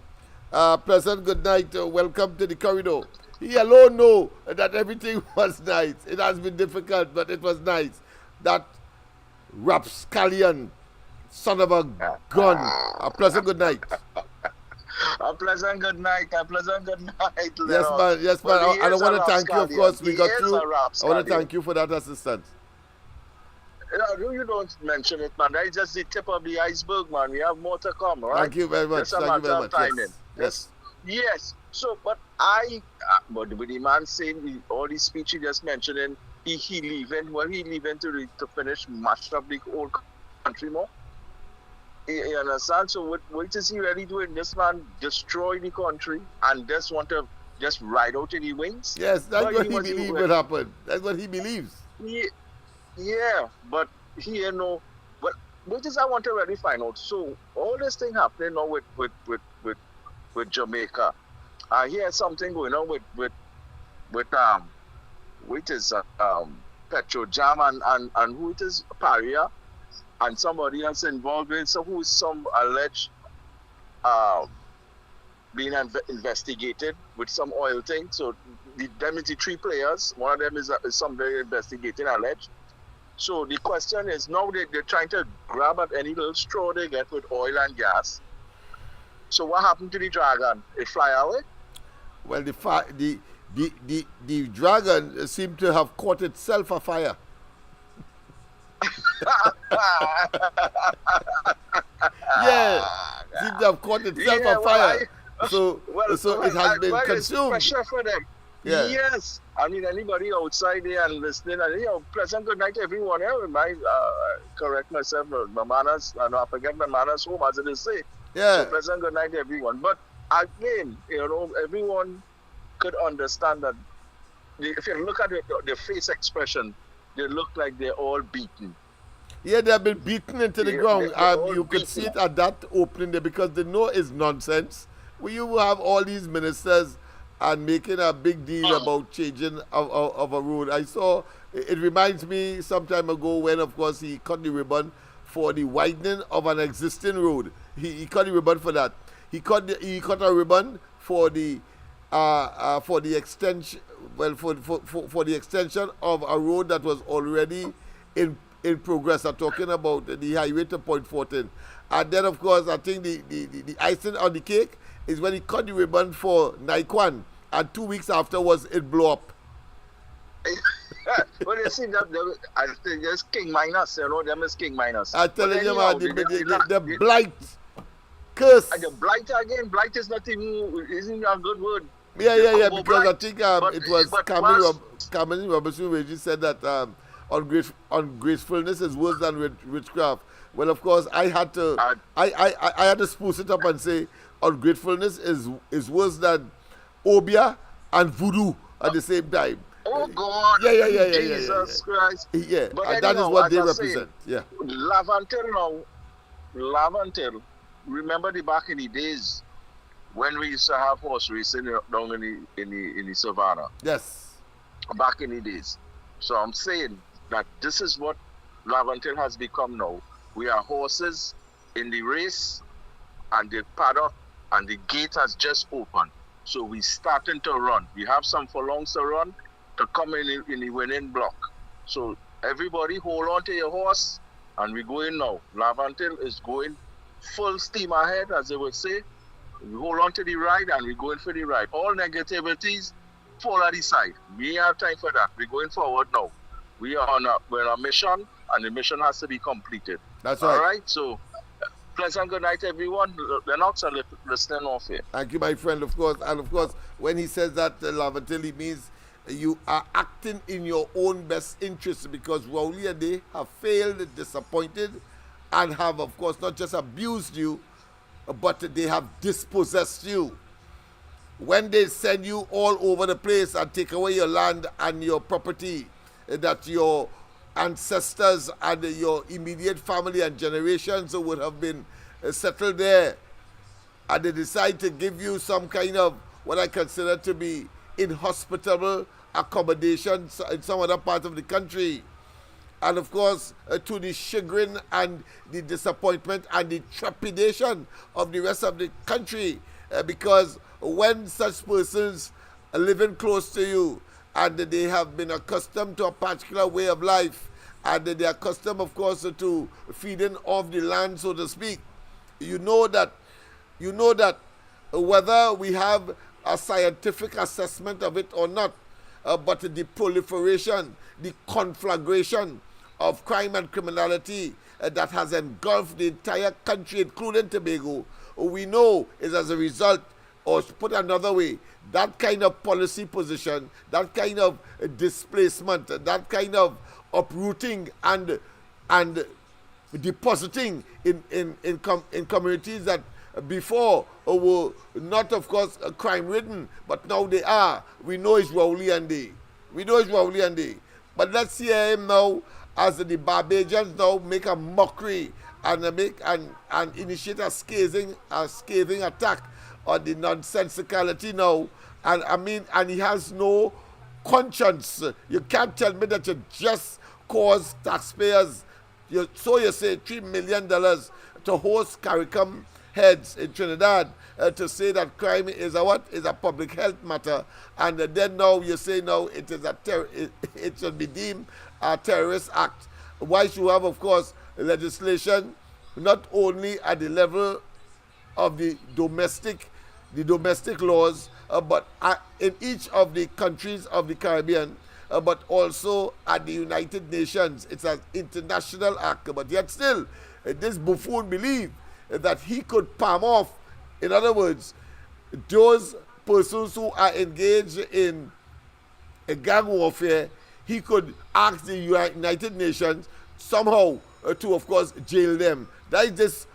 President, good night. Welcome to the corridor. He alone know that everything was nice. It has been difficult, but it was nice. That rapscallion son of a gun. A pleasant good night. A pleasant good night. A pleasant good night. Yes, man. I don't want to thank you, of course. We got through. I want to thank you for that assistance. You don't mention it, man. That's just the tip of the iceberg, man. We have more to come, right? Thank you very much. Thank you very much. Yes. So, but but the man saying all the speech he just mentioning, he leaving to finish mash up the whole country more. You understand? So what is he really doing? This man destroy the country and just want to just ride out in the wings? Yes, that's what he believes will happen. That's what he believes. Yeah, but he but what is I want to really find out. So all this thing happening now with Jamaica. I hear something going on with which is Petrojam and who it is Paria and somebody else involved with who is some alleged being investigated with some oil thing. So them is the three players. One of them is somebody investigated alleged. So the question is now they're trying to grab at any little straw they get with oil and gas. So what happened to the Dragon? It fly away? Well, the the dragon seemed to have caught itself afire. Yeah, seemed to have caught itself afire. So it has been consumed. Pressure for them. Yeah. Yes. I mean, anybody outside there and listening, and pleasant good night to everyone. Correct myself, my manners, I forget my manners home, as it is say. Yeah. So pleasant good night to everyone. But again, everyone could understand that if you look at the face expression, they look like they're all beaten. Yeah, they have been beaten into the ground. You could see it at that opening there because they know it's nonsense. You have all these ministers and making a big deal about changing of a road. I saw, it reminds me some time ago when, of course, he cut the ribbon for the widening of an existing road. He cut the ribbon for that. He cut a ribbon for the extension. Well, for the extension of a road that was already in progress. I'm talking about the highway to Point 14. And then, of course, I think the icing on the cake is when he cut the ribbon for Naikwan, and 2 weeks afterwards it blew up. Well, you see, I think there's king minus, them is king minus. I'm telling you, man, the blight curse. And the blight again, blight is not even, isn't a good word. Yeah, because blight. I think it was Cameron Robertson who just said that ungracefulness is worse than witchcraft. Well, of course, I had to spruce it up and say ungratefulness is worse than obia and voodoo at the same time. Oh God! Yeah. Jesus Christ! Yeah, but and that is what they represent. Yeah. Lavantil. Remember back in the days when we used to have horse racing down in the savannah. Yes. Back in the days. So I'm saying that this is what Lavantil has become now. We are horses in the race, and the paddock and the gate has just opened. So we're starting to run. We have some furlongs to run to come in the winning block. So everybody hold on to your horse, and we're going now. Lavantil is going full steam ahead, as they would say. We hold on to the ride, and we're going for the ride. All negativities fall at the side. We have time for that. We're going forward now. We're on a mission, and the mission has to be completed. That's right. All right, so pleasant good night, everyone. LENNOX are listening off here. Thank you, my friend, of course. And of course, when he says that, Lavantil, he means you are acting in your own best interest, because Rowley and they have failed, disappointed, and have, of course, not just abused you, but they have dispossessed you. When they send you all over the place and take away your land and your property that your ancestors and your immediate family and generations would have been settled there, and they decide to give you some kind of what I consider to be inhospitable accommodations in some other part of the country, and of course to the chagrin and the disappointment and the trepidation of the rest of the country, because when such persons are living close to you and they have been accustomed to a particular way of life, and they are accustomed, of course, to feeding off the land, so to speak, you know that whether we have a scientific assessment of it or not, but the proliferation, the conflagration of crime and criminality that has engulfed the entire country, including Tobago, we know is as a result, or to put another way, that kind of policy position, that kind of displacement, that kind of uprooting and depositing in communities that before were not, of course, crime-ridden, but now they are. We know it's Rowley and they. But let's hear him now as the Barbadians now make a mockery and initiate a scathing attack on the nonsensicality now. And he has no conscience. You can't tell me that you just caused taxpayers, you say $3 million to host CARICOM heads in Trinidad to say that crime is a public health matter, and then now you say now it should be deemed a terrorist act. Why should you have, of course, legislation not only at the level of the domestic the domestic laws, but in each of the countries of the Caribbean, but also at the United Nations. It's an international act, but yet still, this buffoon believed that he could palm off, in other words, those persons who are engaged in a gang warfare. He could ask the United Nations somehow to, of course, jail them. That is this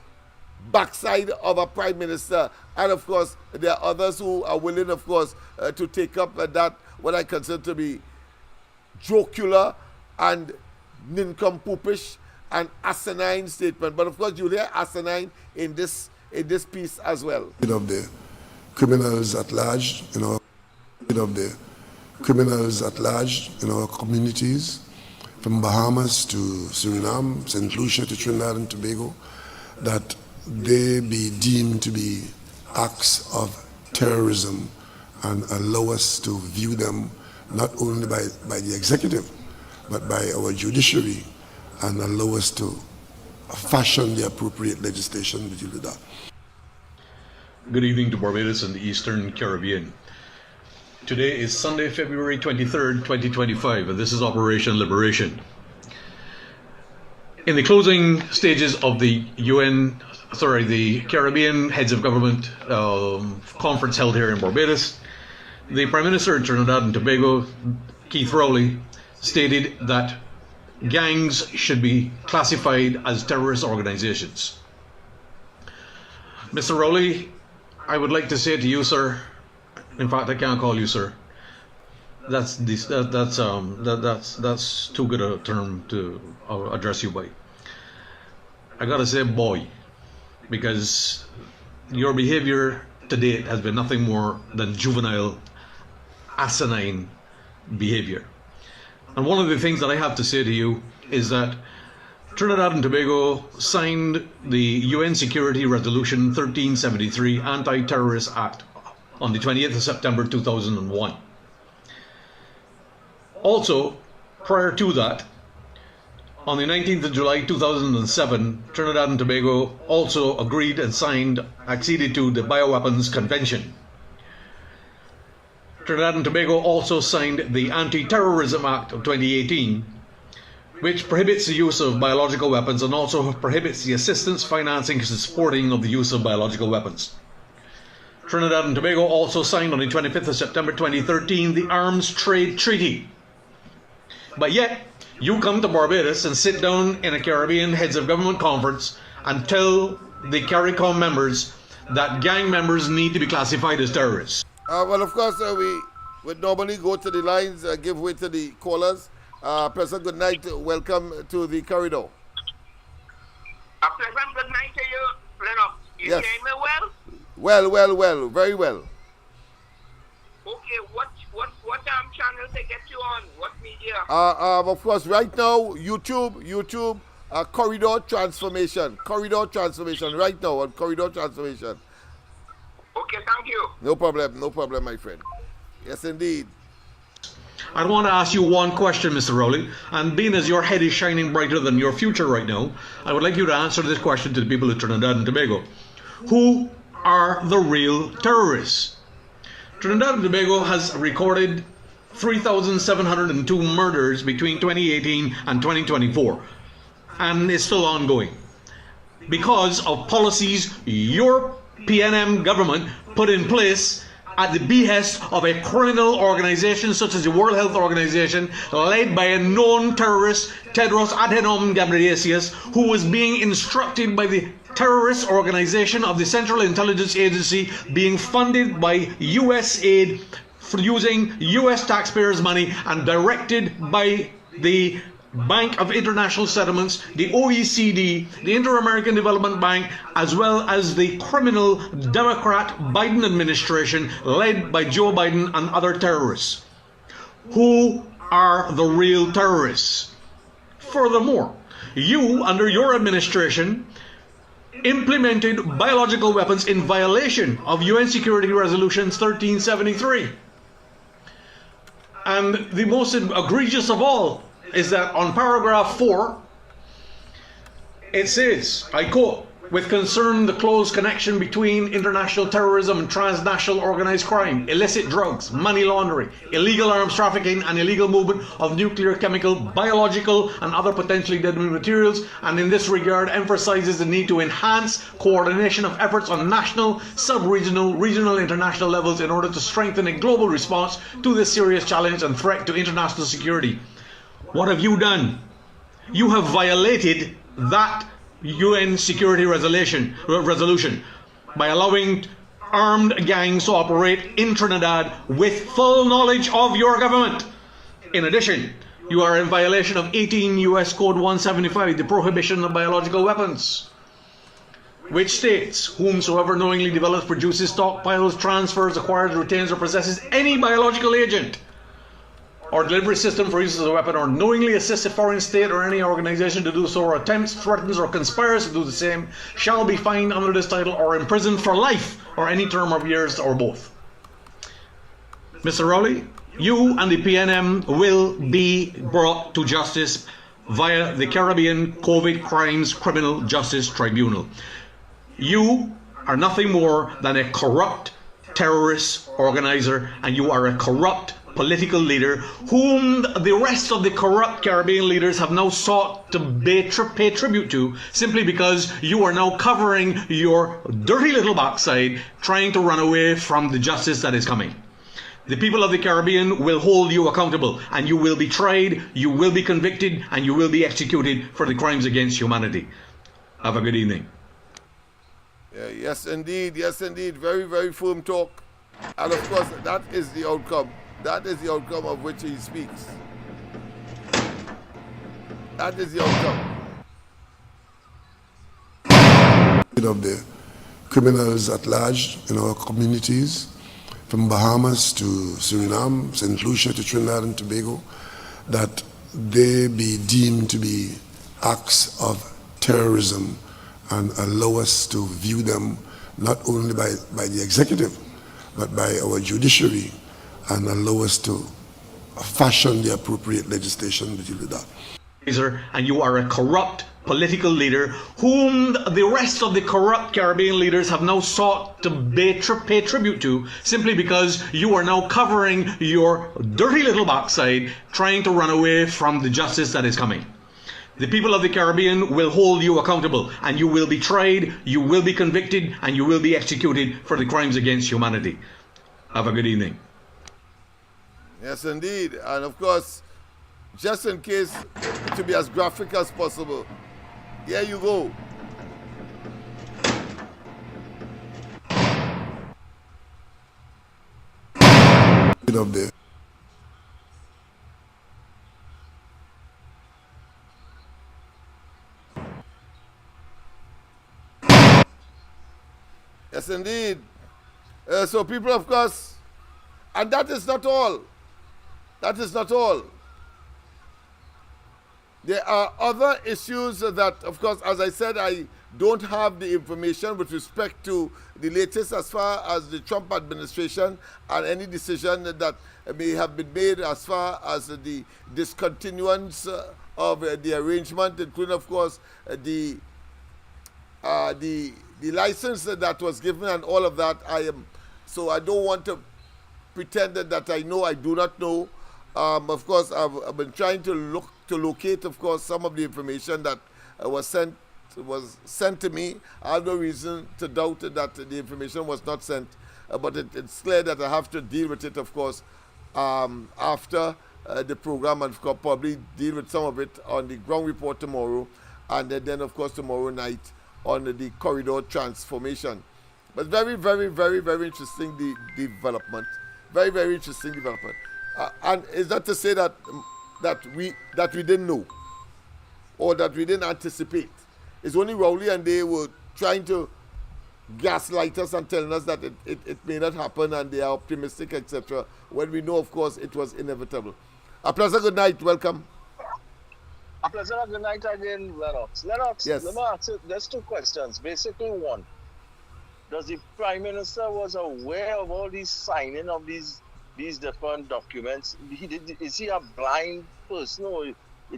backside of a prime minister. And, of course, there are others who are willing, of course, to take up that, what I consider to be jocular and nincompoopish and asinine statement. But, of course, you'll hear asinine in this piece as well. Of the criminals at large, of the criminals at large in our communities, from Bahamas to Suriname, St. Lucia to Trinidad and Tobago, that they be deemed to be acts of terrorism and allow us to view them not only by the executive, but by our judiciary, and allow us to fashion the appropriate legislation to deal with that. Good evening to Barbados and the Eastern Caribbean. Today is Sunday, February 23rd, 2025, and this is Operation Liberation. In the closing stages of the Caribbean Heads of Government conference held here in Barbados, the Prime Minister of Trinidad and Tobago, Keith Rowley, stated that gangs should be classified as terrorist organizations. Mr. Rowley, I would like to say to you, sir, in fact, I can't call you sir. That's too good a term to address you by. I gotta say boy, because your behavior to date has been nothing more than juvenile, asinine behavior. And one of the things that I have to say to you is that Trinidad and Tobago signed the UN Security Resolution 1373 Anti-Terrorist Act on the 28th of September 2001. Also, prior to that, on the 19th of July 2007, Trinidad and Tobago also agreed and acceded to the Bioweapons Convention. Trinidad and Tobago also signed the Anti-Terrorism Act of 2018, which prohibits the use of biological weapons and also prohibits the assistance, financing, and supporting of the use of biological weapons. Trinidad and Tobago also signed on the 25th of September 2013 the Arms Trade Treaty. But yet, you come to Barbados and sit down in a Caribbean Heads of Government conference and tell the CARICOM members that gang members need to be classified as terrorists. Well, of course, we would normally go to the lines, give way to the callers. President, good night. Welcome to the corridor. A pleasant good night to you, Lennox. You Yes. hear me well? Well, very well. Okay, what channel to get you on? What media? Of course, right now, YouTube, Corridor Transformation, right now on Corridor Transformation. Okay, thank you. No problem, my friend. Yes, indeed. I want to ask you one question, Mr. Rowley, and being as your head is shining brighter than your future right now, I would like you to answer this question to the people of Trinidad and Tobago. Who are the real terrorists? Trinidad and Tobago has recorded 3,702 murders between 2018 and 2024, and it's still ongoing because of policies your PNM government put in place at the behest of a criminal organization such as the World Health Organization, led by a known terrorist, Tedros Adhanom Ghebreyesus, who was being instructed by the terrorist organization of the Central Intelligence Agency, being funded by US aid for using US taxpayers' money and directed by the Bank of International Settlements, the OECD, the Inter-American Development Bank, as well as the criminal Democrat Biden administration led by Joe Biden and other terrorists. Who are the real terrorists? Furthermore, you, under your administration, implemented biological weapons in violation of UN Security Resolutions 1373. And the most egregious of all is that on paragraph 4, it says, I quote, with concern the close connection between international terrorism and transnational organized crime, illicit drugs, money laundering, illegal arms trafficking and illegal movement of nuclear, chemical, biological and other potentially deadly materials, and in this regard emphasizes the need to enhance coordination of efforts on national, sub-regional, regional, international levels in order to strengthen a global response to this serious challenge and threat to international security. What have you done? You have violated that UN Security Resolution by allowing armed gangs to operate in Trinidad with full knowledge of your government. In addition, you are in violation of 18 US Code 175, the prohibition of biological weapons, which states, whomsoever knowingly develops, produces, stockpiles, transfers, acquires, retains, or possesses any biological agent or delivery system for use as a weapon, or knowingly assists a foreign state or any organization to do so, or attempts, threatens, or conspires to do the same, shall be fined under this title or imprisoned for life, or any term of years, or both. Mr. Rowley, you and the PNM will be brought to justice via the Caribbean COVID Crimes Criminal Justice Tribunal. You are nothing more than a corrupt terrorist organizer, and you are a corrupt political leader whom the rest of the corrupt Caribbean leaders have now sought to pay tribute to, simply because you are now covering your dirty little backside trying to run away from the justice that is coming. The people of the Caribbean will hold you accountable, and you will be tried, you will be convicted, and you will be executed for the crimes against humanity. Have a good evening. Yes, indeed. Yes, indeed. Very, very firm talk. And of course, that is the outcome. That is the outcome of which he speaks. That is the outcome. Of the criminals at large in our communities, from Bahamas to Suriname, St. Lucia to Trinidad and Tobago, that they be deemed to be acts of terrorism and allow us to view them not only by the executive, but by our judiciary, and allow us to fashion the appropriate legislation to deal with that. And you are a corrupt political leader whom the rest of the corrupt Caribbean leaders have now sought to pay tribute to, simply because you are now covering your dirty little backside trying to run away from the justice that is coming. The people of the Caribbean will hold you accountable, and you will be tried, you will be convicted, and you will be executed for the crimes against humanity. Have a good evening. Yes, indeed. And of course, just in case to be as graphic as possible, here you go. Up there. Yes, indeed. So people, of course, and that is not all. That is not all. There are other issues that, of course, as I said, I don't have the information with respect to the latest as far as the Trump administration and any decision that may have been made as far as the discontinuance of the arrangement, including, of course, the license that was given and all of that. So I don't want to pretend that I know. I do not know. Of course, I've been trying to locate, of course, some of the information that was sent to me. I have no reason to doubt that the information was not sent, but it's clear that I have to deal with it, of course, after the program, and probably deal with some of it on the ground report tomorrow, and then, of course, tomorrow night on the corridor transformation. But very, very, very, very interesting development. Very, very interesting development. And is that to say that we didn't know, or that we didn't anticipate? It's only Rowley and they were trying to gaslight us and telling us that it may not happen and they are optimistic, etc., when we know, of course, it was inevitable. A pleasant good night. Welcome. A pleasant good night again, Lennox. Lennox, yes. Let me ask you, there's two questions. Basically, one, does the Prime Minister was aware of all these signing of these different documents? Is he a blind person, or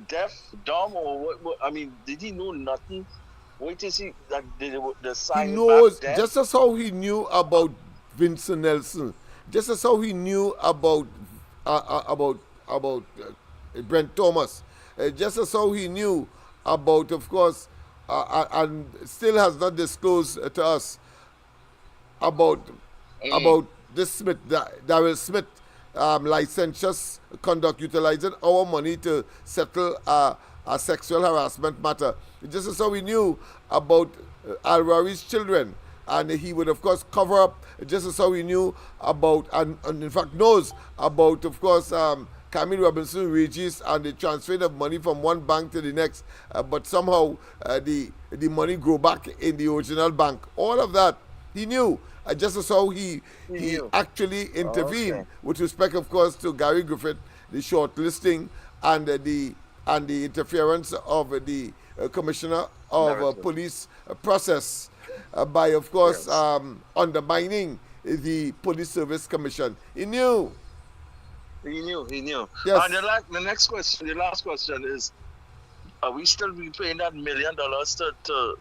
deaf, dumb, or what? I mean, did he know nothing Wait is he that the He sign knows, back then? just as how he knew about Vincent Nelson, just as how he knew about Brent Thomas, just as how he knew about, of course, and still has not disclosed to us about this Smith, Darrell Smith, licentious conduct utilizing our money to settle a sexual harassment matter. Just as how we knew about Al-Rawi's children, and he would of course cover up, just as how we knew about, and in fact knows about, of course, Camille Robinson wages and the transfer of money from one bank to the next, but somehow the money grew back in the original bank. All of that he knew. Just as how he actually intervened with respect, of course, to Gary Griffith, the shortlisting and the interference of the Commissioner of Police process by, of course, undermining the Police Service Commission. He knew. He knew. Yes. And the next question, the last question is: are we still be paying that $1 million to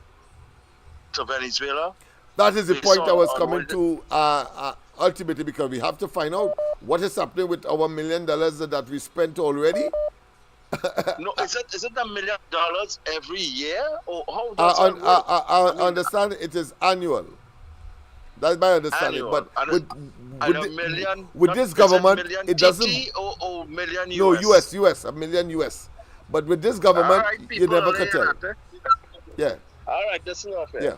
Venezuela? That is the point I was coming to ultimately, because we have to find out what is happening with our $1 million that we spent already. No, is it $1 million every year, or how does that work? I understand it is annual. That's my understanding. Annual. But with this government, it doesn't. Or million US? No, US, $1 million US. But with this government, right, you never can tell. Yeah. All right, that's enough. Yeah.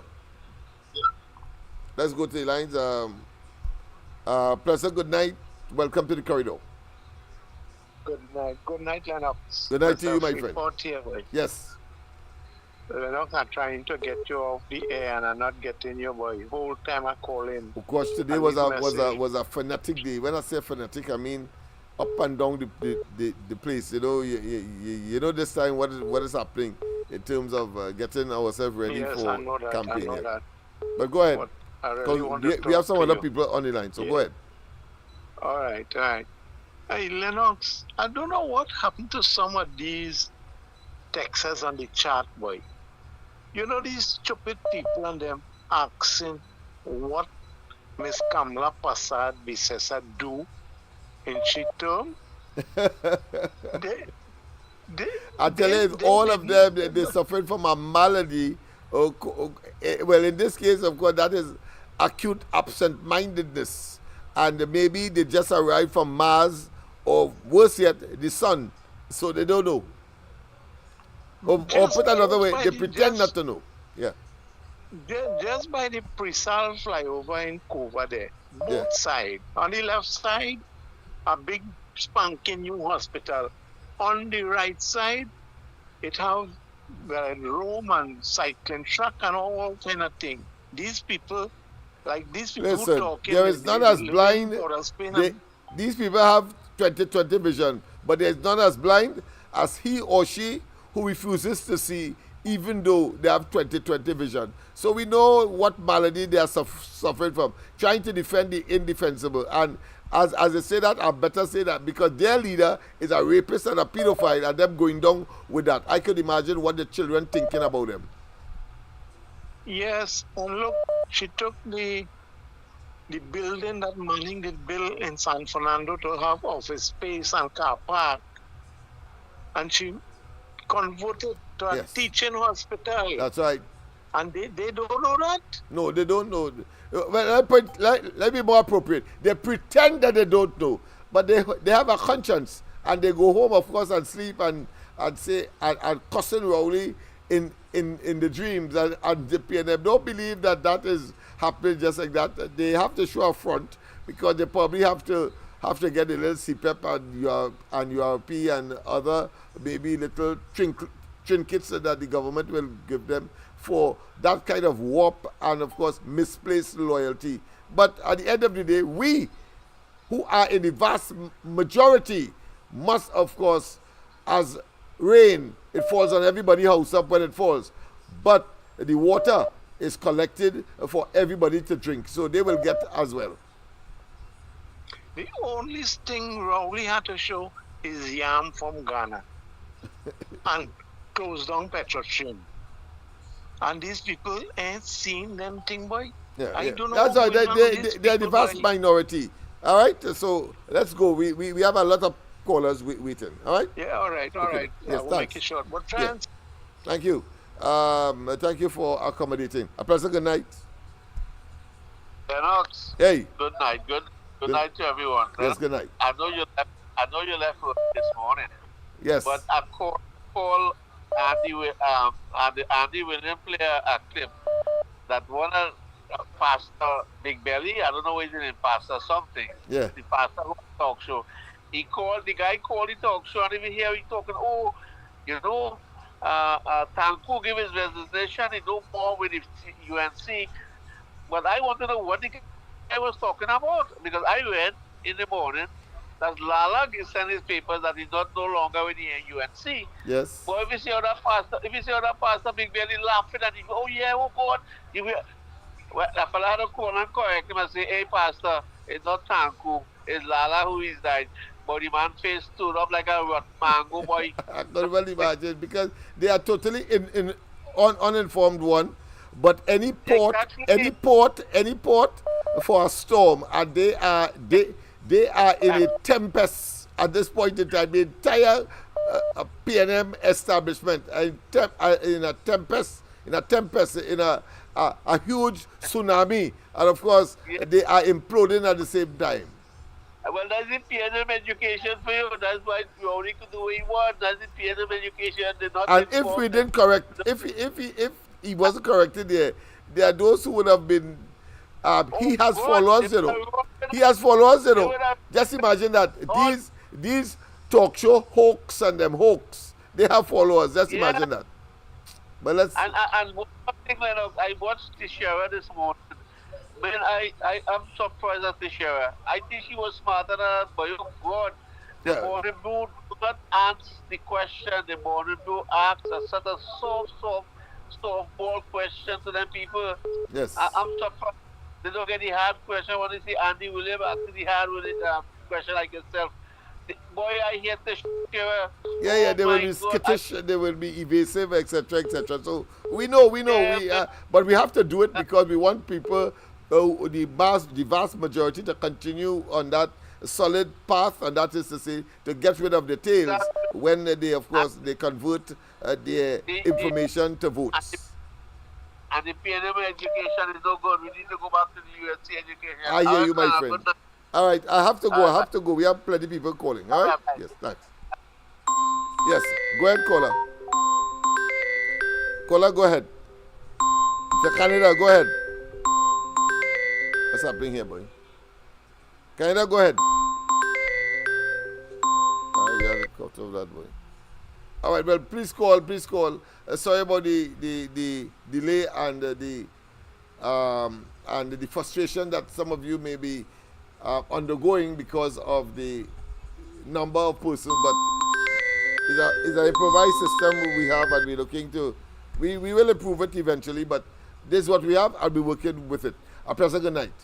Let's go to the lines. Pleasant, good night. Welcome to the corridor. Good night, Lennox. Good night to you, my friend. Yes. Lennox, I'm trying to get you off the air and I'm not getting you, boy. Whole time I call in. Of course, today was a frenetic day. When I say frenetic, I mean up and down the place. You know, you know this time what is happening in terms of getting ourselves ready for campaign. I know that. But go ahead. But I really want to we have talk some to other you. people on the line, so go ahead. All right. Hey, Lennox, I don't know what happened to some of these texts on the chat, boy. You know, these stupid people and them asking what Miss Kamala Prasad Bisesa do in she term. I tell you, all of them, they suffered from a malady. Well, in this case, of course, that is acute absent-mindedness. And maybe they just arrived from Mars, or worse yet, the sun. So they don't know. Or put another way, they pretend not to know. Yeah. Just by the pre-sal flyover in Cuba there, both sides. On the left side, a big spanking new hospital. On the right side, it have room and cycling track and all kind of thing. These people, Listen, talking, there is none as blind. These people have 20/20 vision, but there is none as blind as he or she who refuses to see, even though they have 20/20 vision. So we know what malady they are suffering from, trying to defend the indefensible. And as I say that, I better say that, because their leader is a rapist and a pedophile, and them going down with that. I could imagine what the children thinking about them. Yes, and look, she took the building that Manning did build in San Fernando to have office space and car park, and she converted to a teaching hospital. That's right. And they don't know that? No, they don't know. Well, let me be more appropriate. They pretend that they don't know, but they have a conscience, and they go home, of course, and sleep and say and cussing Rowley in the dreams, and they don't believe that is happening just like that. They have to show a front, because they probably have to get a little CPEP and URP and other maybe little trinkets that the government will give them for that kind of warp and, of course, misplaced loyalty. But at the end of the day, we who are in the vast majority must, of course, as rain, it falls on everybody's house up when it falls. But the water is collected for everybody to drink, so they will get as well. The only thing Rowley had to show is yam from Ghana and close down Petrotrim. And these people ain't seen them thing, boy. Yeah, I yeah. don't know That's what's right. going on with these They're the people, vast boy. minority. All right. So let's go. We have a lot of callers waiting. All right. Yeah, all right. Okay. Yes. We'll make Thanks. it short. But Yeah. fans, Thank you. Thank you for accommodating. A pleasant good night. Lennox, Hey. good night. Good night to everyone. Yes. Good night. I know you left work this morning, Yes. but I call Andy William play a clip that one of Pastor Big Belly, I don't know what his name, Pastor something. Yeah. The pastor who talk show. The guy called the talk show, and even here he talking, Tanku give his resignation, he do more with the UNC. But I want to know what the guy was talking about, because I read in the morning that Lala sent his papers that he's not no longer with the UNC. Yes. But if you see how that pastor Big Belly laughing and he go, oh yeah, oh God, well, the fella had to call and correct him and say, hey pastor, it's not Tanku, it's Lala who is died. But the man face stood up like a rotten mango, boy. I can well imagine, because they are totally uninformed one. But any port for a storm, and they are in a tempest at this point in time. The entire PNM establishment in a tempest, in a huge tsunami, and of course they are imploding at the same time. Well, that's the PNM education for you. That's why you only could do what you want. That's the PNM education. And if we didn't correct, if he wasn't corrected there are those who would have been. He has followers, you know. He has followers, you know. Just imagine that these talk show hoax and them hoax, they have followers. Just imagine that. But let's. And one thing, I watched Tishara this morning. Man, I'm surprised at Tishara. I think she was smarter than that, but oh God, the morning brew do not answer the question. The morning brew asks a sort of softball question to them people. Yes. I'm surprised they don't get the hard question. When you see Andy William asking the hard question like yourself. Boy, I hear Tishara. Yeah, they will be skittish, they will be evasive, etc., etc. So we know, but we have to do it because we want people, the vast majority, to continue on that solid path, and that is to say, to get rid of the tails when they, of course, they convert their information to votes. And the PNM education is no good. We need to go back to the UNC education. I hear you, my friend. All right, I have to go. We have plenty of people calling. All right? Yes, thanks. Yes, go ahead, caller. Caller, go ahead. Mr. Canada, go ahead. What's happening here, boy? Canada, go ahead. All right, we have a cut of that, boy. All right, well, please call. Sorry about the delay and the frustration that some of you may be undergoing because of the number of persons, but it's an improvised system we have, and we're looking to, we will improve it eventually, but this is what we have. I'll be working with it. A pleasant good night.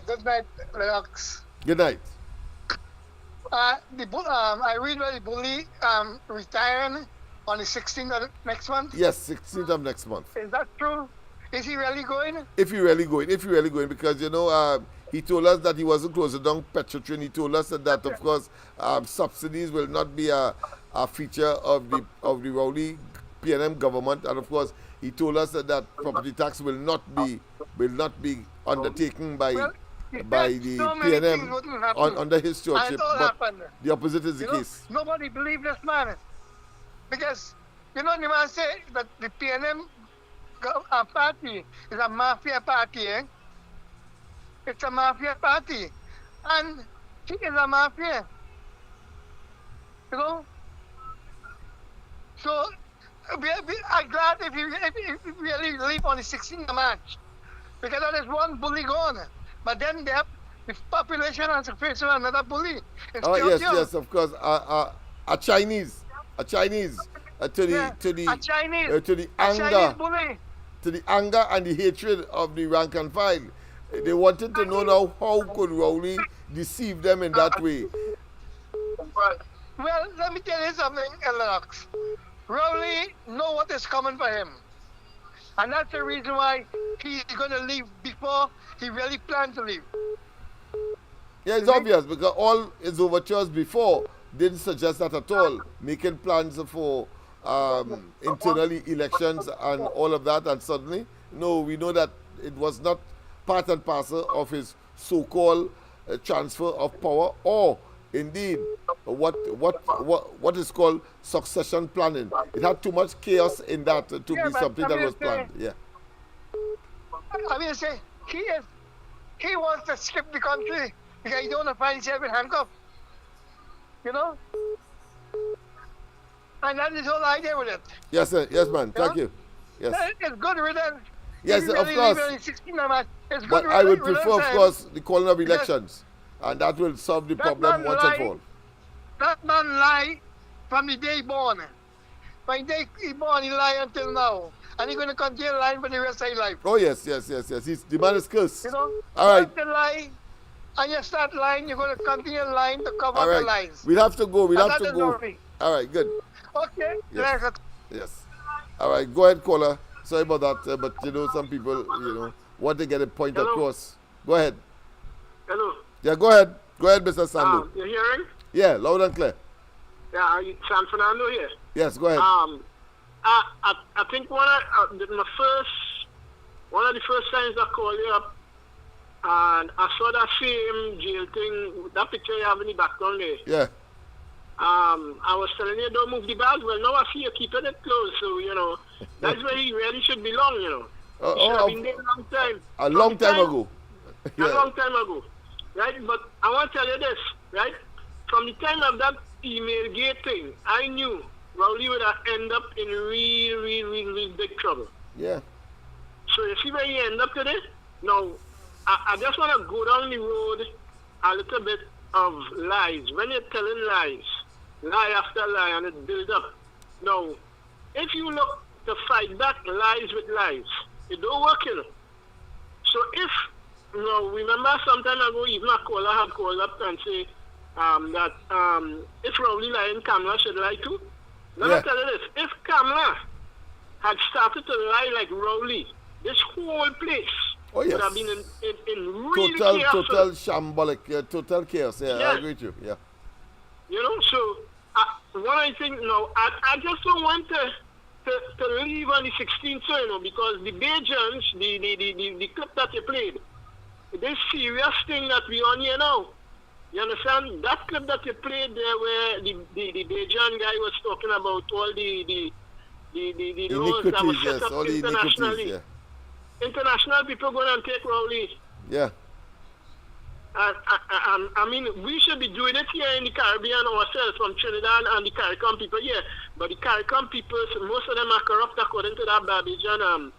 Good night, Lennox. Good night. I read where the bully retiring on the 16th of next month. Yes, 16th of next month. Is that true? Is he really going? If you're really going, because he told us that he wasn't closing down Petrotrin. He told us that of course subsidies will not be a feature of the Rowley PNM government, and of course he told us that property tax will not be undertaken by the PNM under his stewardship. But the opposite is the case. Nobody believed this man, because the man said that the PNM party is a mafia party, eh? It's a mafia party, and she is a mafia, So I'm glad if you really leave on the 16th of March, because that is one bully gone. But then the population has to face another bully. Yes, of course. A Chinese to the anger and the hatred of the rank and file. They wanted to know now how could Rowley deceive them in that way. Well, let me tell you something, Lennox. Rowley know what is coming for him. And that's the reason why he's going to leave before he really planned to leave. Yeah, it's obvious because all his overtures before didn't suggest that at all. Making plans for internal elections and all of that, and suddenly, no, we know that it was not part and parcel of his so-called transfer of power, or indeed what is called succession planning. It had too much chaos in that to be something that was planned. Yeah. I mean, say he wants to skip the country because he don't want to find himself in handcuffs. You know? And that is the whole idea with it. Yes, sir. Yes, man. Thank you. Yes. It's good riddance. Yes, of course. It's but I would prefer, of course, the calling of elections. And that will solve the problem once and for all. That man lied from the day born. From the day he born, he lied until now. And he's going to continue lying for the rest of his life. Oh, yes. The man is cursed. You know? All right. Once you lie, and you start lying, you're going to continue lying to cover up the lies. We'll have to go. We'll have to go. Worry. All right, good. Okay. Yes. All right, go ahead, caller. Sorry about that, but you know, some people, want to get a point across. Go ahead. Hello. Yeah, go ahead. Go ahead, Mr. Sandu. You hearing? Yeah, loud and clear. Yeah, San Fernando here. Yes, go ahead. I think one of the first times I called you up, and I saw that same jail thing, that picture you have in the background there. Yeah. I was telling you don't move the bag. Well, now I see you keeping it close, so that's where he really should belong. He should have been there a long time. A long time ago. A long time ago, right? But I want to tell you this, right? From the time of that email gate thing, I knew Rowley would have end up in real big trouble. Yeah. So you see where he end up today? Now, I just want to go down the road a little bit of lies. When you're telling lies, lie after lie, and it builds up. Now, if you look to fight back lies with lies, it don't work, So if, remember some time ago, even a caller had called up and say that if Rowley lying, Kamala should lie too. Let me tell you this, if Kamala had started to lie like Rowley, this whole place would have been in really chaos. Total shambolic, total chaos. Yeah, I agree with you. Yeah. So what I think, I just don't want to leave on the 16th, because the Bajans, the clip that you played, this serious thing that we on here now. You understand? That clip that you played there where the Bajan guy was talking about all the laws that were set up internationally. International people going and take Rowley. Yeah. I mean, we should be doing it here in the Caribbean ourselves, from Trinidad and the CARICOM people here. But the CARICOM people, most of them are corrupt according to that Bajan,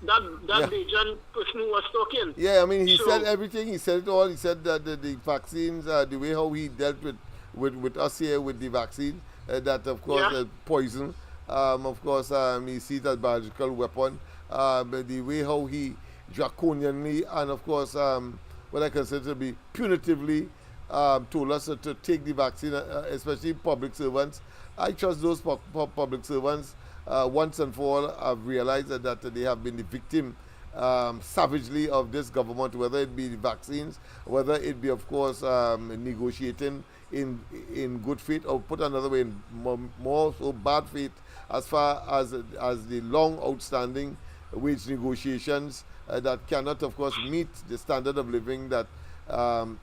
Bajan person who was talking. Yeah, I mean, he said everything. He said it all. He said that the vaccines, the way how he dealt with us here with the vaccine, that of course poison. Of course, he sees that biological weapon. But the way how he draconianly and of course what I consider to be punitively told us to take the vaccine, especially public servants. I trust those public servants once and for all have realized that they have been the victim savagely of this government, whether it be the vaccines, whether it be of course negotiating in good faith, or put another way, in more so bad faith, as far as the long outstanding wage negotiations that cannot of course meet the standard of living that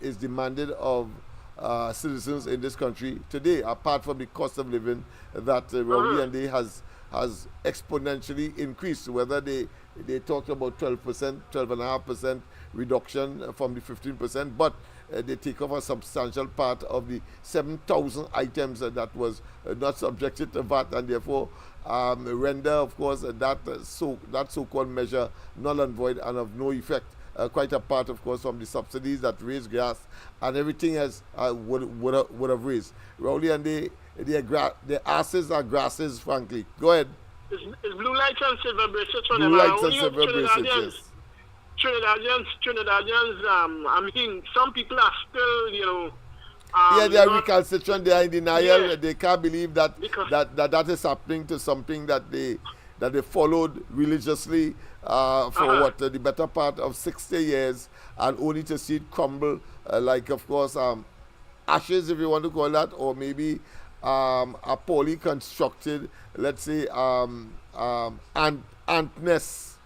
is demanded of citizens in this country today, apart from the cost of living that Rowley and they has exponentially increased, whether they talked about 12%, 12.5% reduction from the 15%, but they take off a substantial part of the 7,000 items that was not subjected to VAT, and therefore render, of course, that so-called measure null and void and of no effect. Quite apart, of course, from the subsidies that raise gas and everything else would have raised. Rowley and their asses are grasses, frankly. Go ahead. It's blue lights and silver bracelets for them. Blue lights and silver bracelets, yes. Trinidadians, I mean, some people are still, Yeah, they are not- recalcitrant. They are in denial. Yeah. They can't believe that Because- that is happening to something that they followed religiously for the better part of 60 years, and only to see it crumble like, of course, ashes, if you want to call that, or maybe a poorly constructed, let's say, ant nest.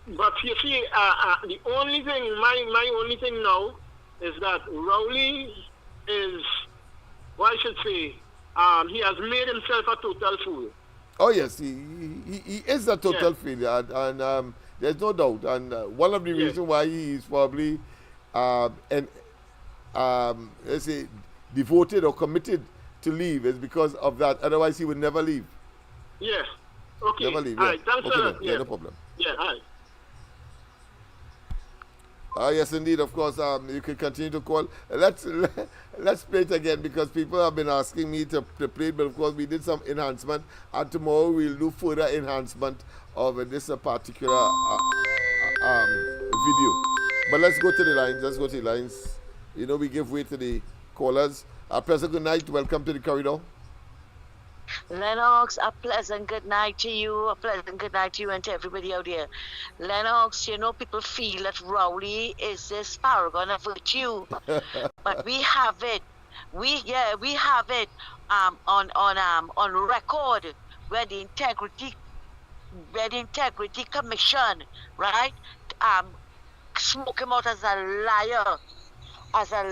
But you see, the only thing, my only thing now is that Rowley is, what I should say, he has made himself a total fool. Oh yes, he is a total failure, and there's no doubt. And one of the reasons why he is probably let's say devoted or committed to leave is because of that. Otherwise, he would never leave. Yes. Okay. Never leave. All Yeah. right. Thanks Okay, a then. lot. Yeah, no problem. Yeah. All right. Yes, indeed. Of course, you can continue to call. Let's play it again because people have been asking me to play it. But of course, we did some enhancement, and tomorrow we'll do further enhancement of this particular video. But let's go to the lines. Let's go to the lines. You know, we give way to the callers. Pleasant good night. Welcome to the corridor. Lennox, a pleasant good night to you, a pleasant good night to you and to everybody out there. Lennox, you know, people feel that Rowley is this paragon of virtue, but we have it. We have it on record where the integrity commission, right, smoke him out as a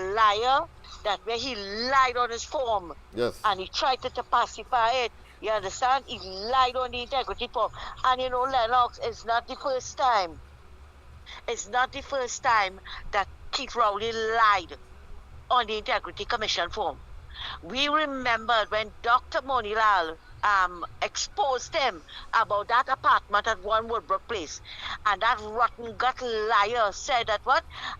liar, that where he lied on his form. Yes. And he tried to pacify it. You understand? He lied on the integrity form. And you know, Lennox, it's not the first time. It's not the first time that Keith Rowley lied on the integrity commission form. We remembered when Dr. Monilal exposed him about that apartment at One Woodbrook Place, and that rotten gut liar said that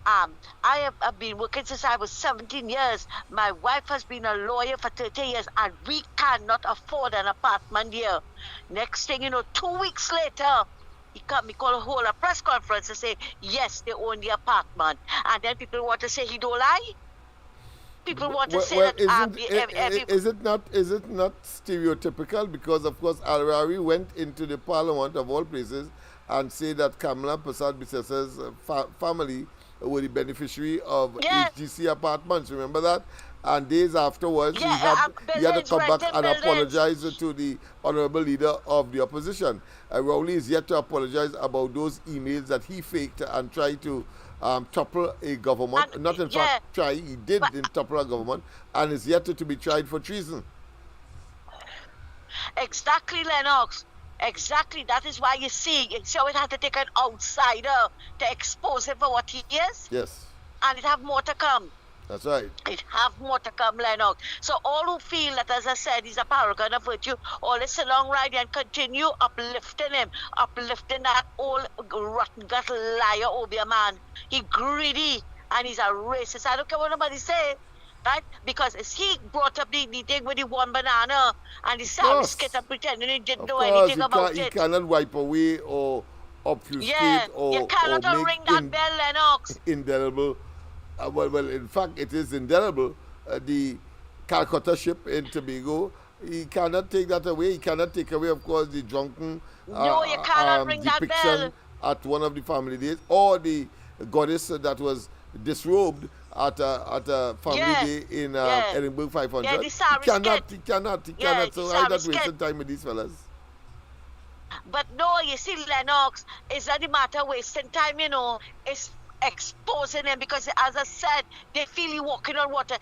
I have been working since I was 17 years. My wife has been a lawyer for 30 years, and we cannot afford an apartment here. Next thing you know, 2 weeks later, he called a press conference and say, yes, they own the apartment. And then people want to say he don't lie. People want to say that is it not stereotypical? Because of course Al-Rawi went into the parliament of all places and said that Kamala Prasad Bissa's family were the beneficiary of HDC apartments. Remember that? And days afterwards, he had to come back and apologize to the honorable leader of the opposition. Rowley is yet to apologize about those emails that he faked and tried to topple a government. Not in fact try, he did topple a government, and is yet to be tried for treason. Exactly, Lennox. Exactly. That is why you see how it had to take an outsider to expose him for what he is. Yes. And it have more to come. That's right. It have more to come, Lennox. So all who feel that, as I said, he's a paragon of virtue, all this along right and continue uplifting him, uplifting that old rotten gut liar Obia man. He greedy and he's a racist. I don't care what nobody say, right? Because he brought up the thing with the one banana and the sorry skit and pretending he didn't know anything about it. He cannot wipe away or obfuscate or you cannot ring that bell, Lennox. Indelible. Well, in fact, it is indelible. The Calcutta ship in Tobago, he cannot take that away. He cannot take away, of course, the drunken no, you cannot ring that depiction bell. at one of the family days, or the goddess that was disrobed at a family day in Edinburgh 500. Yeah, he cannot. So I'm not wasting time with these fellas. But no, you see, Lennox, it's not a matter of wasting time, you know. It's exposing him because, as I said, they feel he walking on water.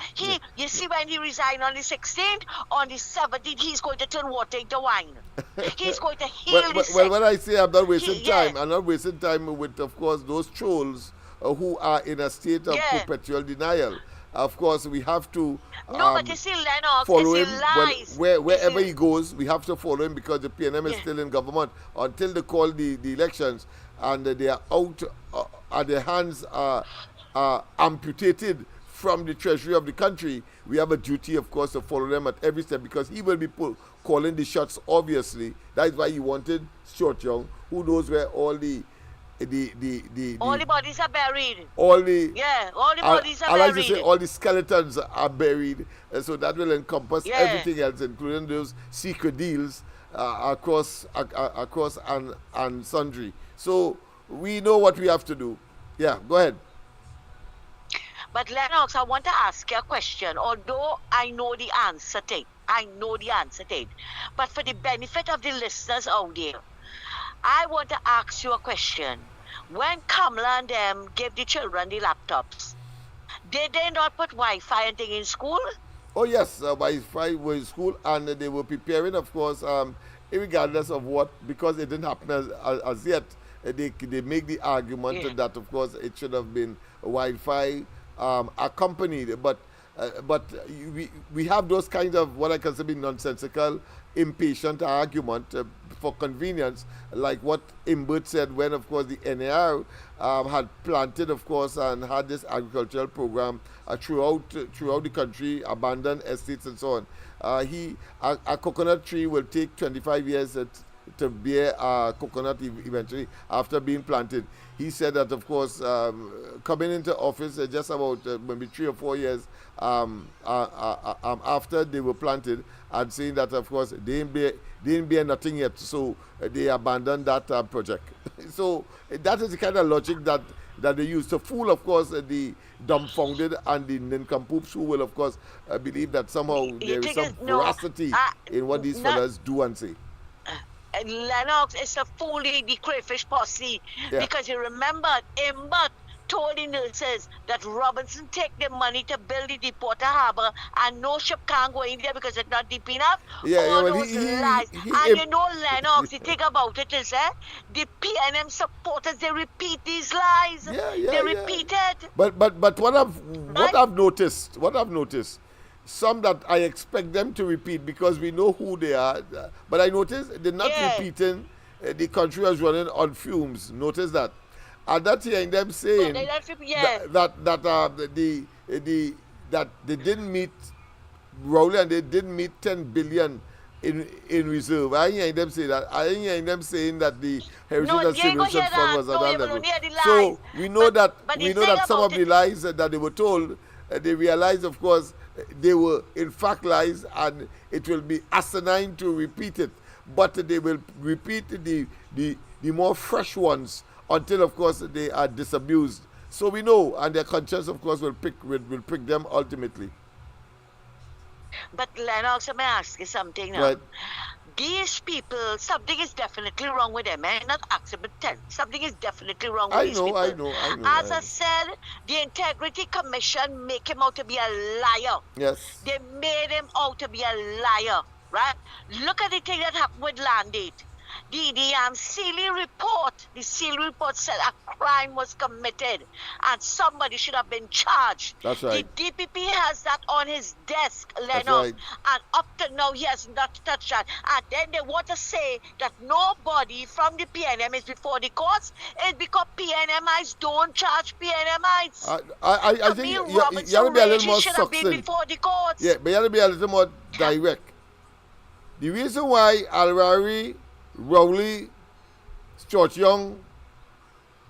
You see, when he resigned on the 16th, on the 17th, he's going to turn water into wine. He's going to heal the sick. Well, when I say I'm not wasting time, I'm not wasting time with, of course, those trolls who are in a state of perpetual denial. Of course, we have to but you see, Lennox, follow him lies. Wherever he goes. We have to follow him because the PNM is still in government until they call the elections, and they are out. Their hands are amputated from the treasury of the country. We have a duty, of course, to follow them at every step because he will be calling the shots. Obviously, that is why he wanted Stuart Young. Who knows where all the all the bodies are buried. All the bodies are I like buried. to say all the skeletons are buried, so that will encompass everything else, including those secret deals across and sundry. So we know what we have to do. Yeah, go ahead. But Lennox, I want to ask you a question. Although I know the answer to it, but for the benefit of the listeners out there, I want to ask you a question. When Kamala and them gave the children the laptops, did they not put Wi-Fi and thing in school? Oh yes, Wi-Fi was in school, and they were preparing, of course, regardless of what, because it didn't happen as yet. They make the argument that, of course, it should have been Wi-Fi accompanied, but we have those kinds of what I consider nonsensical, impatient argument for convenience, like what Imbert said when, of course, the NAR had planted, of course, and had this agricultural program throughout the country, abandoned estates and so on. A coconut tree will take 25 years to bear a coconut eventually after being planted. He said that, of course, coming into office just about maybe 3 or 4 years after they were planted, and saying that, of course, they didn't bear nothing yet, so they abandoned that project. So that is the kind of logic that they use to fool, of course, the dumbfounded and the nincompoops who will, of course, believe that somehow there is some veracity in what these fellas do and say. Lennox is a fooling the crayfish posse, because you remember Imbert told the nurses that Robinson take the money to build the Deepwater Harbor and no ship can't go in there because it's not deep enough. All those lies. And you know, Lennox, you think about it is the PNM supporters, they repeat these lies. They repeat it. But what I've noticed, some that I expect them to repeat because we know who they are, but I noticed they're not repeating the country was running on fumes. Notice that. And that's hearing them saying that they didn't meet Rowley and they didn't meet 10 billion in reserve. I ain't hearing them say that. I ain't hearing them saying that the Heritage and Civilization Fund was at that level. So we know that some of the lies that they were told, they realized, of course, they were in fact lies, and it will be asinine to repeat it. But they will repeat the more fresh ones until, of course, they are disabused. So we know, and their conscience, of course, will prick them ultimately. But Lennox, let me ask you something now. Right. These people, something is definitely wrong with them. Not accident. Something is definitely wrong with these people. I know. As I said, the Integrity Commission make him out to be a liar. Yes. They made him out to be a liar, right? Look at the thing that happened with Landate. The Sealy report said a crime was committed and somebody should have been charged. That's right. The DPP has that on his desk, Lennox, right. And up to now he has not touched that. And then they want to say that nobody from the PNM is before the courts. It's because PNMites don't charge PNMites. I think you have to be a little more succinct. Before the courts. Yeah, but you have to be a little more direct. The reason why Alrari, Rowley, George Young,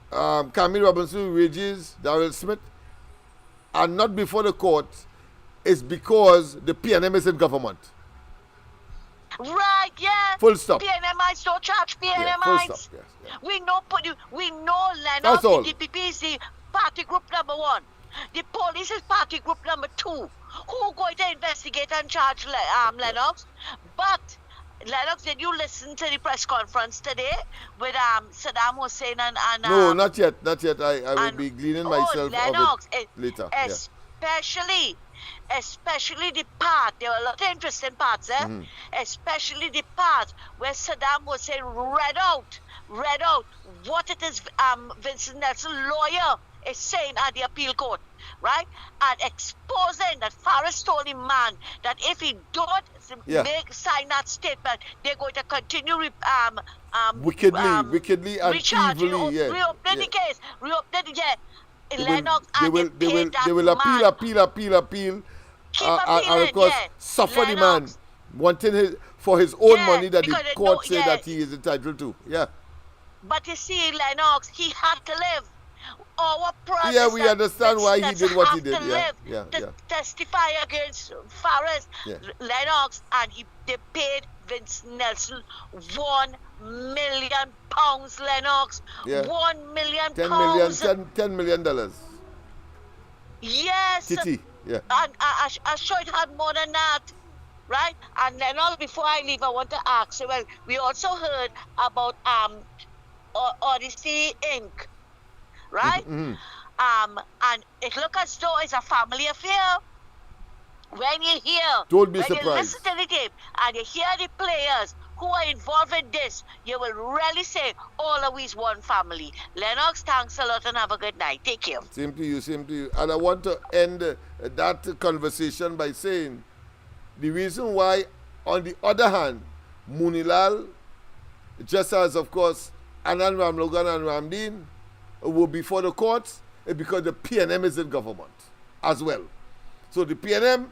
Camille Robinson, Regis, Darrell Smith are not before the court is because the PNM is in government. Right, yeah. Full stop. PNMites don't charge PNMites. Yeah, full stop, yes. We know Lennox, the DPP is the party group number 1. The police is party group number 2. Who going to investigate and charge Lennox? But Lennox, did you listen to the press conference today with Saddam Hussein and no, not yet. I will be gleaning myself Lennox, of it later. Especially the part, there were a lot of interesting parts, especially the part where Saddam Hussein read out what it is Vincent Nelson, lawyer, is saying at the appeal court, right? And exposing that Faris told him, man, that if he don't sign that statement, they're going to continue wickedly and evilly, reopen the case, Lennox, they will appeal, and of course suffer the man, wanting for his own money that the court say that he is entitled to. Yeah. But you see, Lennox, he had to live. Our brothers Yeah, we understand why he did what he did. have to live to testify against Farris, Lennox, and they paid Vince Nelson £1 million, Lennox. Yeah. £1 million. $10 million. Yes. Titi, yeah. And I sure it had more than that. Right? And then before I leave, I want to ask you, well, we also heard about Odyssey Inc., right? Mm-hmm. And it looks as though it's a family affair. When you hear, don't be when surprised. You listen to the tape and you hear the players who are involved in this, you will really say, all of us one family. Lennox, thanks a lot and have a good night. Take care. Same to you, same to you. And I want to end that conversation by saying, the reason why, on the other hand, Munilal, just as, of course, Anand Ramlogan and Ramdeen were before the courts, because the PNM is in government as well. So the PNM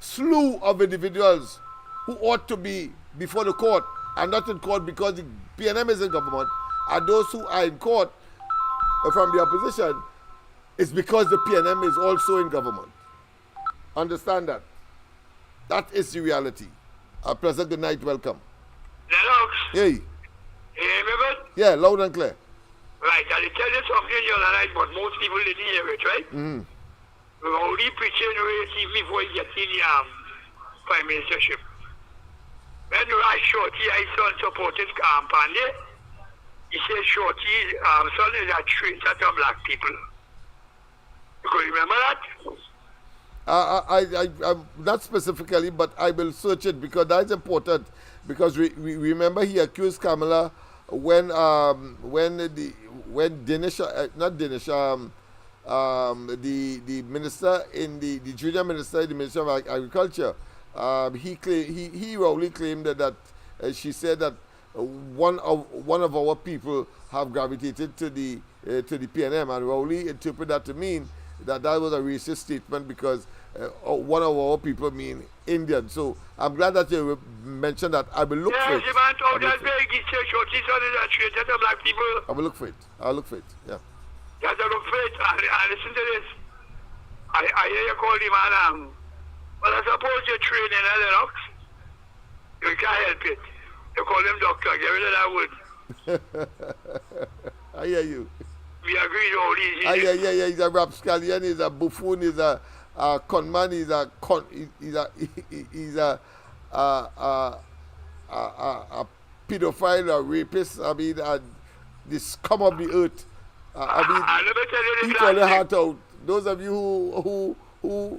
slew of individuals who ought to be before the court and not in court because the PNM is in government, and those who are in court from the opposition is because the PNM is also in government. Understand that. That is the reality. Pleasant good night, welcome. Lennox. Hey. You hear me good? Yeah, loud and clear. Right, I'll tell you something the other night, but most people didn't hear it, right? Mm-hmm. Rowley preaching race even before he gets in the prime ministership. When Raj Shorty, his son supported Pandey, he said Shorty's son is a traitor to black people. You could remember that? I not specifically, but I will search it because that's important. Because we remember he accused Kamala when Dinesh, not Dinesh, the minister in the junior minister, the Minister of Agriculture, he Rowley claimed that she said that one of our people have gravitated to the PNM, and Rowley interpreted that to mean that was a racist statement because one of our people mean Indian. So I'm glad that you mentioned that. I will look for it. I will look for it. I'll look for it. Yeah. You have to look for it and listen to this. I hear you call the man, well, I suppose you're training in Lennox. You can't help it. You call him doctor. Get rid of that word. I hear you. We agree all these. Yeah. He's a rapscallion. He's a buffoon. He's a conman. He's a pedophile, a rapist. I mean, the scum of the earth. Let me tell you eat all the heart out. Those of you who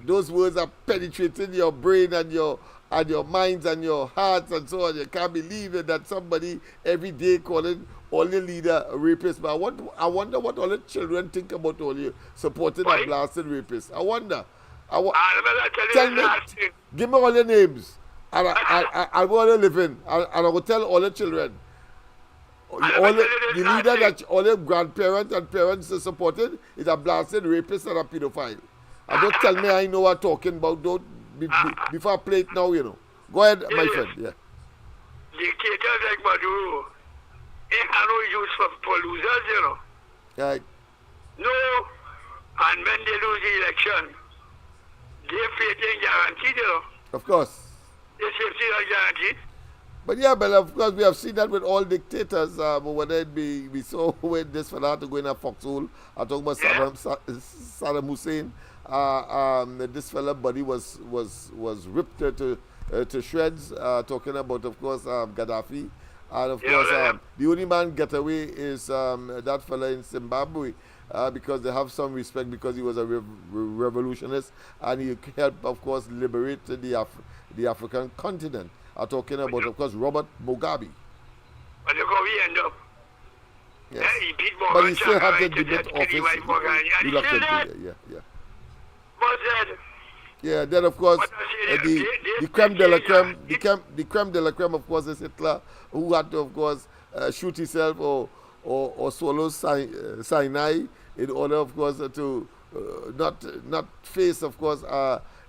those words are penetrating your brain and your minds and your hearts and so on. You can't believe it that somebody every day calling all the leader a rapist. But I wonder what all the children think about all you supporting a blasted rapist. I wonder. Tell me, give me all the names and I'll go on living and I will tell all the children. The leader that all the grandparents and parents are supporting is a blasted rapist and a pedophile. And don't tell me I know what I'm talking about. Don't before I play it now, you know. Go ahead, my friend. Yeah. Dictators like Maduro ain't no use for losers, you know. Right. No. And when they lose the election, their fate ain't guaranteed, you know. Of course. Their safety is guaranteed. But yeah, but of course we have seen that with all dictators, whether it be, we saw with this fella to go in a foxhole. I talk about Saddam Hussein. This fella body was ripped to shreds. Talking about, of course, Gaddafi, and of course the only man get away is that fella in Zimbabwe. Because they have some respect because he was a revolutionist and he helped, of course, liberate the African continent. I'm talking about, of course, Robert Mugabe. But look how he ended up. Yes. But he still had to debate office. Yeah. What's that? Yeah, then of course the creme de la creme, the creme de la creme, of course, is Hitler, who had to, of course, shoot himself or swallow cyanide in order, of course, to not face, of course,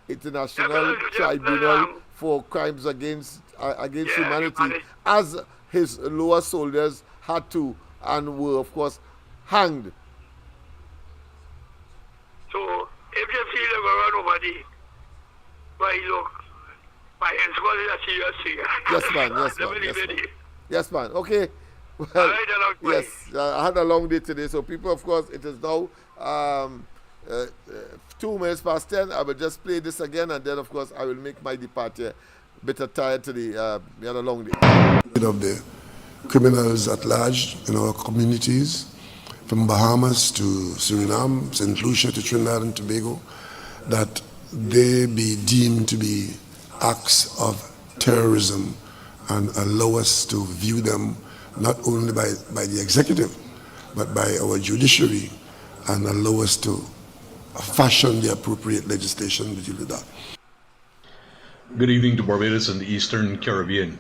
international tribunal for crimes against humanity, as his lower soldiers had to and were, of course, hanged. So, if you feel they go run over the, why look, my hands was a serious thing. Yes, man. Yes, man. Yes, man. Yes, man. Okay. Well, yes, I had a long day today. So, people, of course, it is now 2 minutes past 10. I will just play this again, and then, of course, I will make my departure. Bit tired today. We had a long day. Of the criminals at large in our communities, from Bahamas to Suriname, St. Lucia to Trinidad and Tobago, that they be deemed to be acts of terrorism and allow us to view them not only by the executive, but by our judiciary, and allow us to fashion the appropriate legislation to deal with that. Good evening to Barbados and the Eastern Caribbean.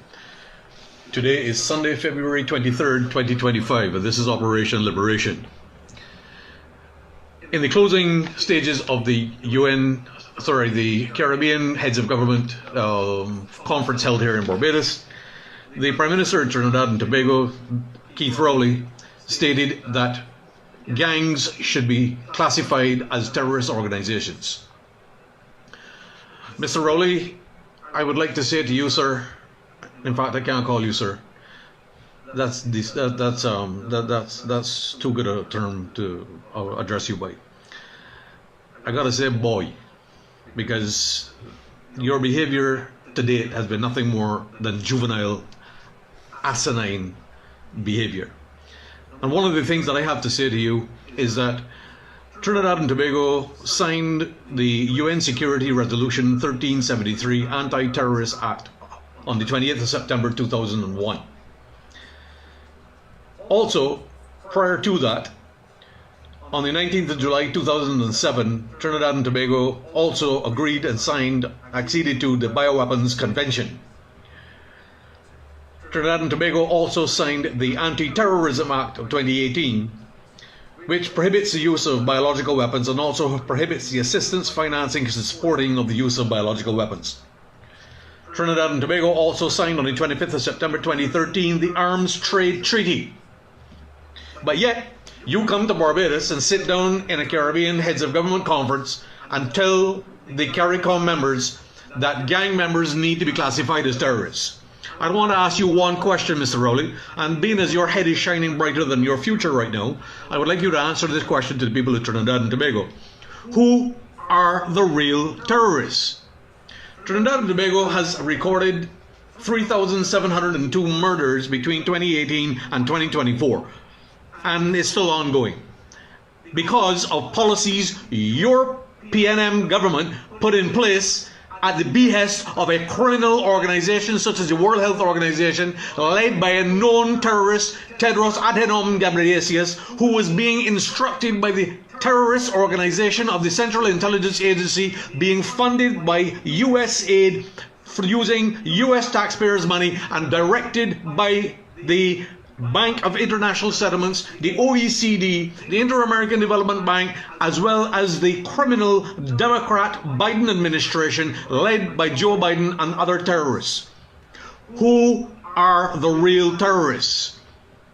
Today is Sunday, February 23rd, 2025, and this is Operation Liberation. In the closing stages of the the Caribbean Heads of Government conference held here in Barbados, the Prime Minister of Trinidad and Tobago, Keith Rowley, stated that gangs should be classified as terrorist organizations. Mr. Rowley, I would like to say to you, sir, in fact, I can't call you sir. That's too good a term to address you by. I gotta say boy, because your behavior to date has been nothing more than juvenile, asinine behavior. And one of the things that I have to say to you is that Trinidad and Tobago signed the UN Security Resolution 1373 Anti-Terrorist Act on the 28th of September 2001. Also, prior to that, on the 19th of July 2007, Trinidad and Tobago also agreed and acceded to the Bioweapons Convention. Trinidad and Tobago also signed the Anti-Terrorism Act of 2018, which prohibits the use of biological weapons and also prohibits the assistance, financing, and supporting of the use of biological weapons. Trinidad and Tobago also signed on the 25th of September 2013 the Arms Trade Treaty. But yet, you come to Barbados and sit down in a Caribbean Heads of Government conference and tell the CARICOM members that gang members need to be classified as terrorists. I want to ask you one question, Mr. Rowley, and being as your head is shining brighter than your future right now, I would like you to answer this question to the people of Trinidad and Tobago. Who are the real terrorists? Trinidad and Tobago has recorded 3,702 murders between 2018 and 2024, and it's still ongoing because of policies your PNM government put in place at the behest of a criminal organization such as the World Health Organization, led by a known terrorist, Tedros Adhanom Ghebreyesus, who was being instructed by the terrorist organization of the Central Intelligence Agency, being funded by US aid for using US taxpayers' money and directed by the Bank of International Settlements, the OECD, the Inter-American Development Bank, as well as the criminal Democrat Biden administration led by Joe Biden and other terrorists. Who are the real terrorists?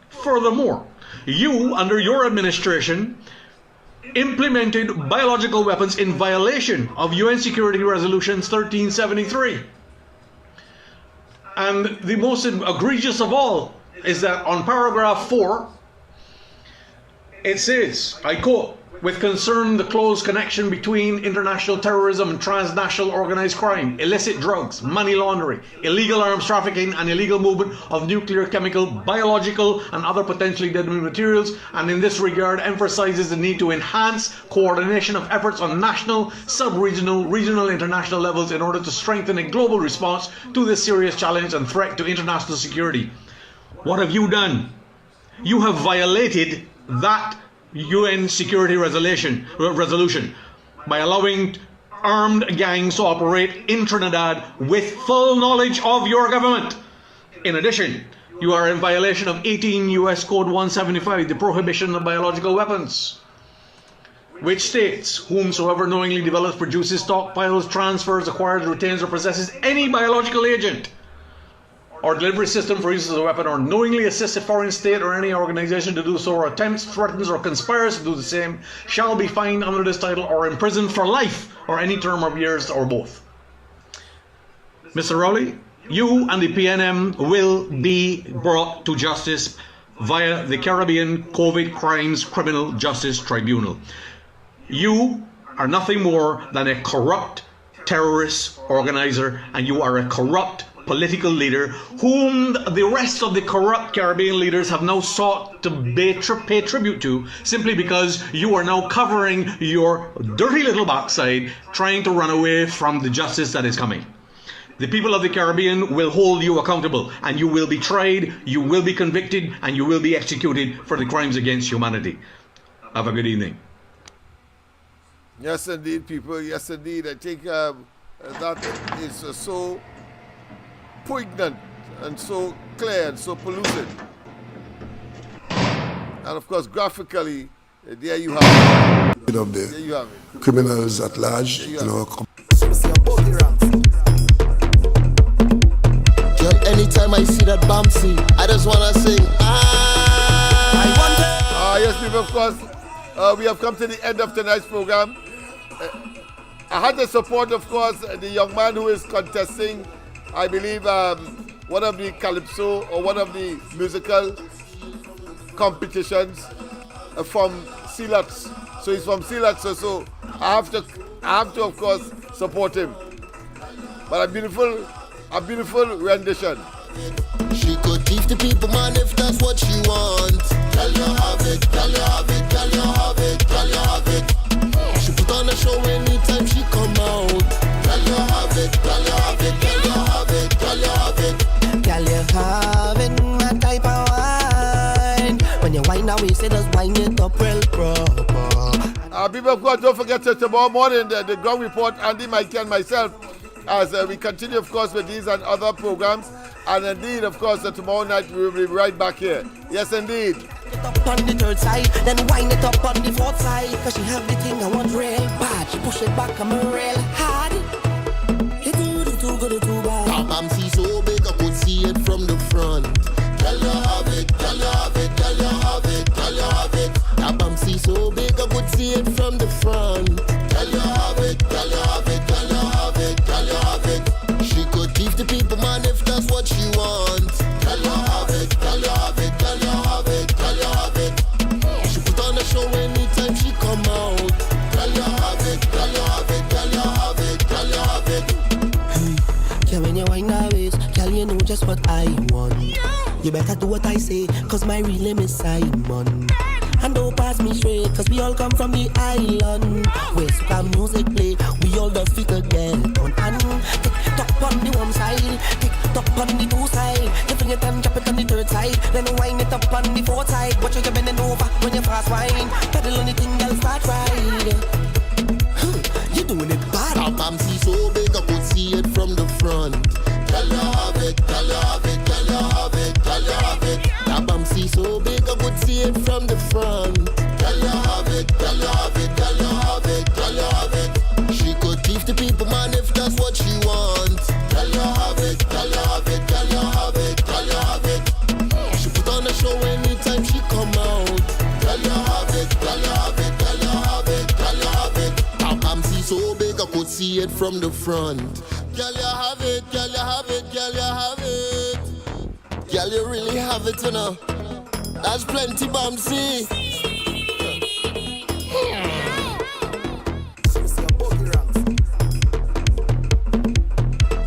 Furthermore, you, under your administration, implemented biological weapons in violation of UN Security Resolutions 1373. And the most egregious of all is that on paragraph 4, it says, I quote, with concern the close connection between international terrorism and transnational organized crime, illicit drugs, money laundering, illegal arms trafficking, and illegal movement of nuclear, chemical, biological, and other potentially deadly materials, and in this regard emphasizes the need to enhance coordination of efforts on national, sub-regional, regional, international levels in order to strengthen a global response to this serious challenge and threat to international security. What have you done? You have violated that UN Security Resolution by allowing armed gangs to operate in Trinidad with full knowledge of your government. In addition, you are in violation of 18 US Code 175, the prohibition of biological weapons, which states, whomsoever knowingly develops, produces, stockpiles, transfers, acquires, retains, or possesses any biological agent or delivery system for use as a weapon, or knowingly assists a foreign state or any organization to do so, or attempts, threatens, or conspires to do the same, shall be fined under this title or imprisoned for life, or any term of years, or both. Mr. Rowley, you and the PNM will be brought to justice via the Caribbean COVID Crimes Criminal Justice Tribunal. You are nothing more than a corrupt terrorist organizer, and you are a corrupt political leader whom the rest of the corrupt Caribbean leaders have now sought to pay tribute to, simply because you are now covering your dirty little backside, trying to run away from the justice that is coming. The people of the Caribbean will hold you accountable, and you will be tried, you will be convicted, and you will be executed for the crimes against humanity. Have a good evening. Yes, indeed, people. Yes, indeed. I think that is so poignant and so clear and so pellucid. And of course, graphically, there you have it. Of the there you have it. Criminals at large, you know. Anytime I see that Bamsi, I just wanna sing. Yes, people. Of course, we have come to the end of tonight's program. I had the support, of course, the young man who is contesting, I believe, one of the calypso or one of the musical competitions from Silots. So he's from Silots, so I have to, of course, support him. But a beautiful rendition. She could give the people, man, if that's what she wants. Girl, you have it, girl, you have it, girl, you have it, girl, you have it. She put on a show anytime she come out. Girl, you have it, girl, you have it, girl, you have it, girl, you have it. Girl, you have it, my type of wine. When you wine away, say just wine it up real proper. People, of course, don't forget to tomorrow morning, the ground report, Andy, Mikey, and myself, as we continue, of course, with these and other programs. And indeed, of course, tomorrow night we will be right back here. Yes, indeed. It up on the third side, then wind it up on the fourth side. Cause she have the thing I want real bad. She push it back, I'm real hard. It too good, too bad. Bamsi so big, I could see it from the front. Girl, you have it, girl, you have it, girl, you have it, girl, you have it. Bamsi so big, I could see it from the front. Girl, you have it, girl, you have it, girl, you have it, girl, you have it. She could give the people, man, if that's what she wants. Girl, you have it, girl, you have it, girl, you have it, girl, you have it. She put on a show anytime she come out. Girl, you have it, girl, you have it, girl, you have it, girl, you have it. Hey, yeah, when you wine that waist, girl, you know just what I want. You better do what I say, cause my real name is Simon. And don't pass me straight, cause we all come from the island. Where soca music play, we all just fit to get on. And tick tock on the one side, tick tock on the two side. You bring it and drop it on the third side, then wind it up on the fourth side. Watch how you bending over when you fast wine. Pedal on the thing, girl, start ride. You doing it bad. Bamsi so big, I could see it from the front. Girl, you have it, girl, you have it, girl, you have it, girl, you have it. Bamsi so big, I could see it from the front. Girl, you have it, girl, you have it, girl, you have it, girl, you have it. She could give the people, man, if that's what she wants. Girl, you have it, girl, you have it, girl, you have it, girl, you have it. She put on a show anytime she come out. Girl, you have it, girl, you have it, girl, you have it, girl, you have it. Bamsi so big, I could see it from the front. Girl, you have it, girl, you have it, girl, you have it. Girl, you really have it, you know. That's plenty, Bamsi.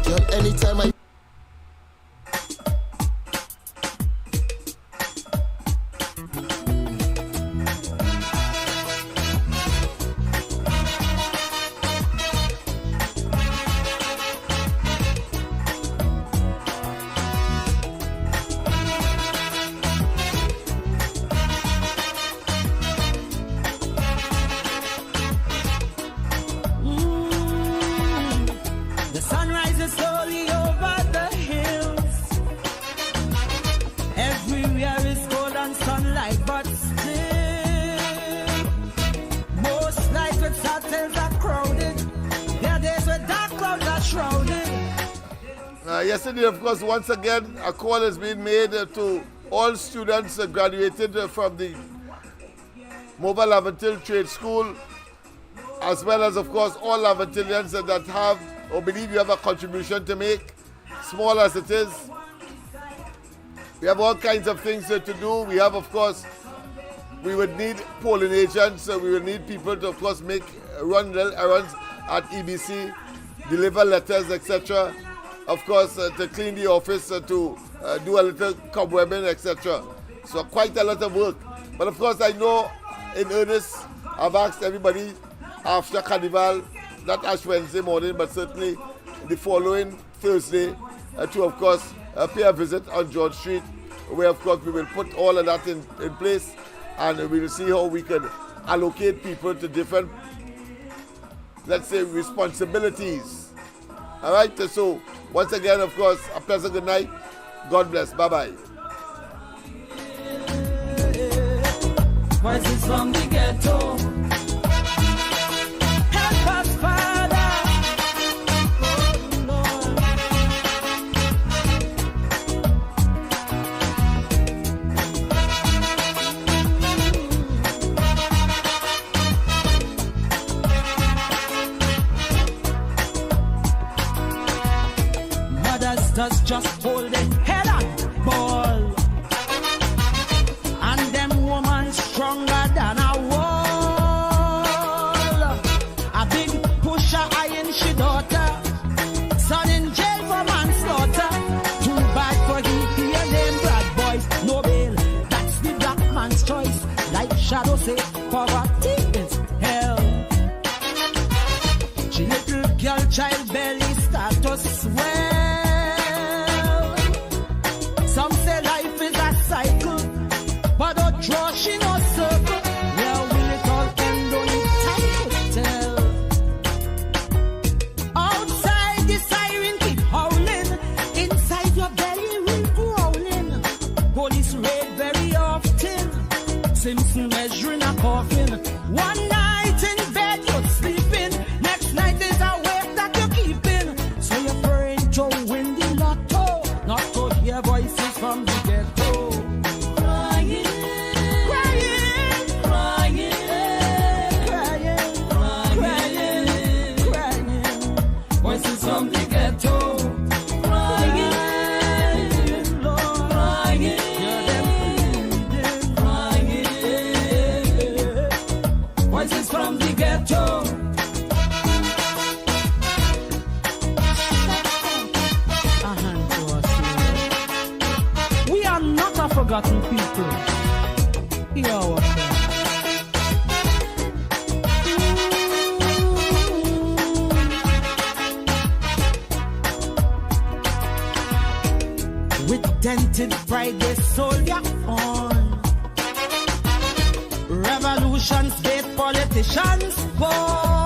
Girl, anytime I Yesterday, of course, once again, a call has been made to all students graduated from the Mobile Lavantil Trade School, as well as, of course, all Lavantilians that have or believe you have a contribution to make, small as it is. We have all kinds of things to do. We have, of course, we would need polling agents, so we will need people to, of course, run little errands at EBC, deliver letters, etc. Of course, to clean the office, to do a little cobwebbing, etc. So quite a lot of work. But of course, I know in earnest, I've asked everybody after Carnival, not Ash Wednesday morning, but certainly the following Thursday, to, of course, pay a visit on George Street, where, of course, we will put all of that in place, and we will see how we can allocate people to different, let's say, responsibilities. All right, so once again, of course, a pleasant good night. God bless. Bye-bye. Voices from the ghetto. Help us, Father. Lord. Mothers just hold their head on ball. And them woman stronger than a wall. A big pusher iron she daughter. Son in jail for manslaughter. Too bad for he hear them bad boys. No bail, that's the black man's choice. Like Shadow say, poverty is hell. She little girl child belly start to swell. Some say life is a cycle, but don't draw she no circle. Where will it all end? Only time could tell. Outside the siren keep howling, inside your belly will growling. Police raid very often, Simpson measuring a coffin. One night in bed you're sleeping, next night is a wake that you're keeping. So you're praying to win the lotto, not to hear voices from the ghetto. Crying, crying, crying, crying, crying, crying. Voices from the ghetto. Crying, Lord, crying. Hear them pleading, crying. Voices from the ghetto. A hand to us, Lord. We are not a forgotten people. Hear our prayer. With dented pride, they soldier on. Revolutions, great politicians born.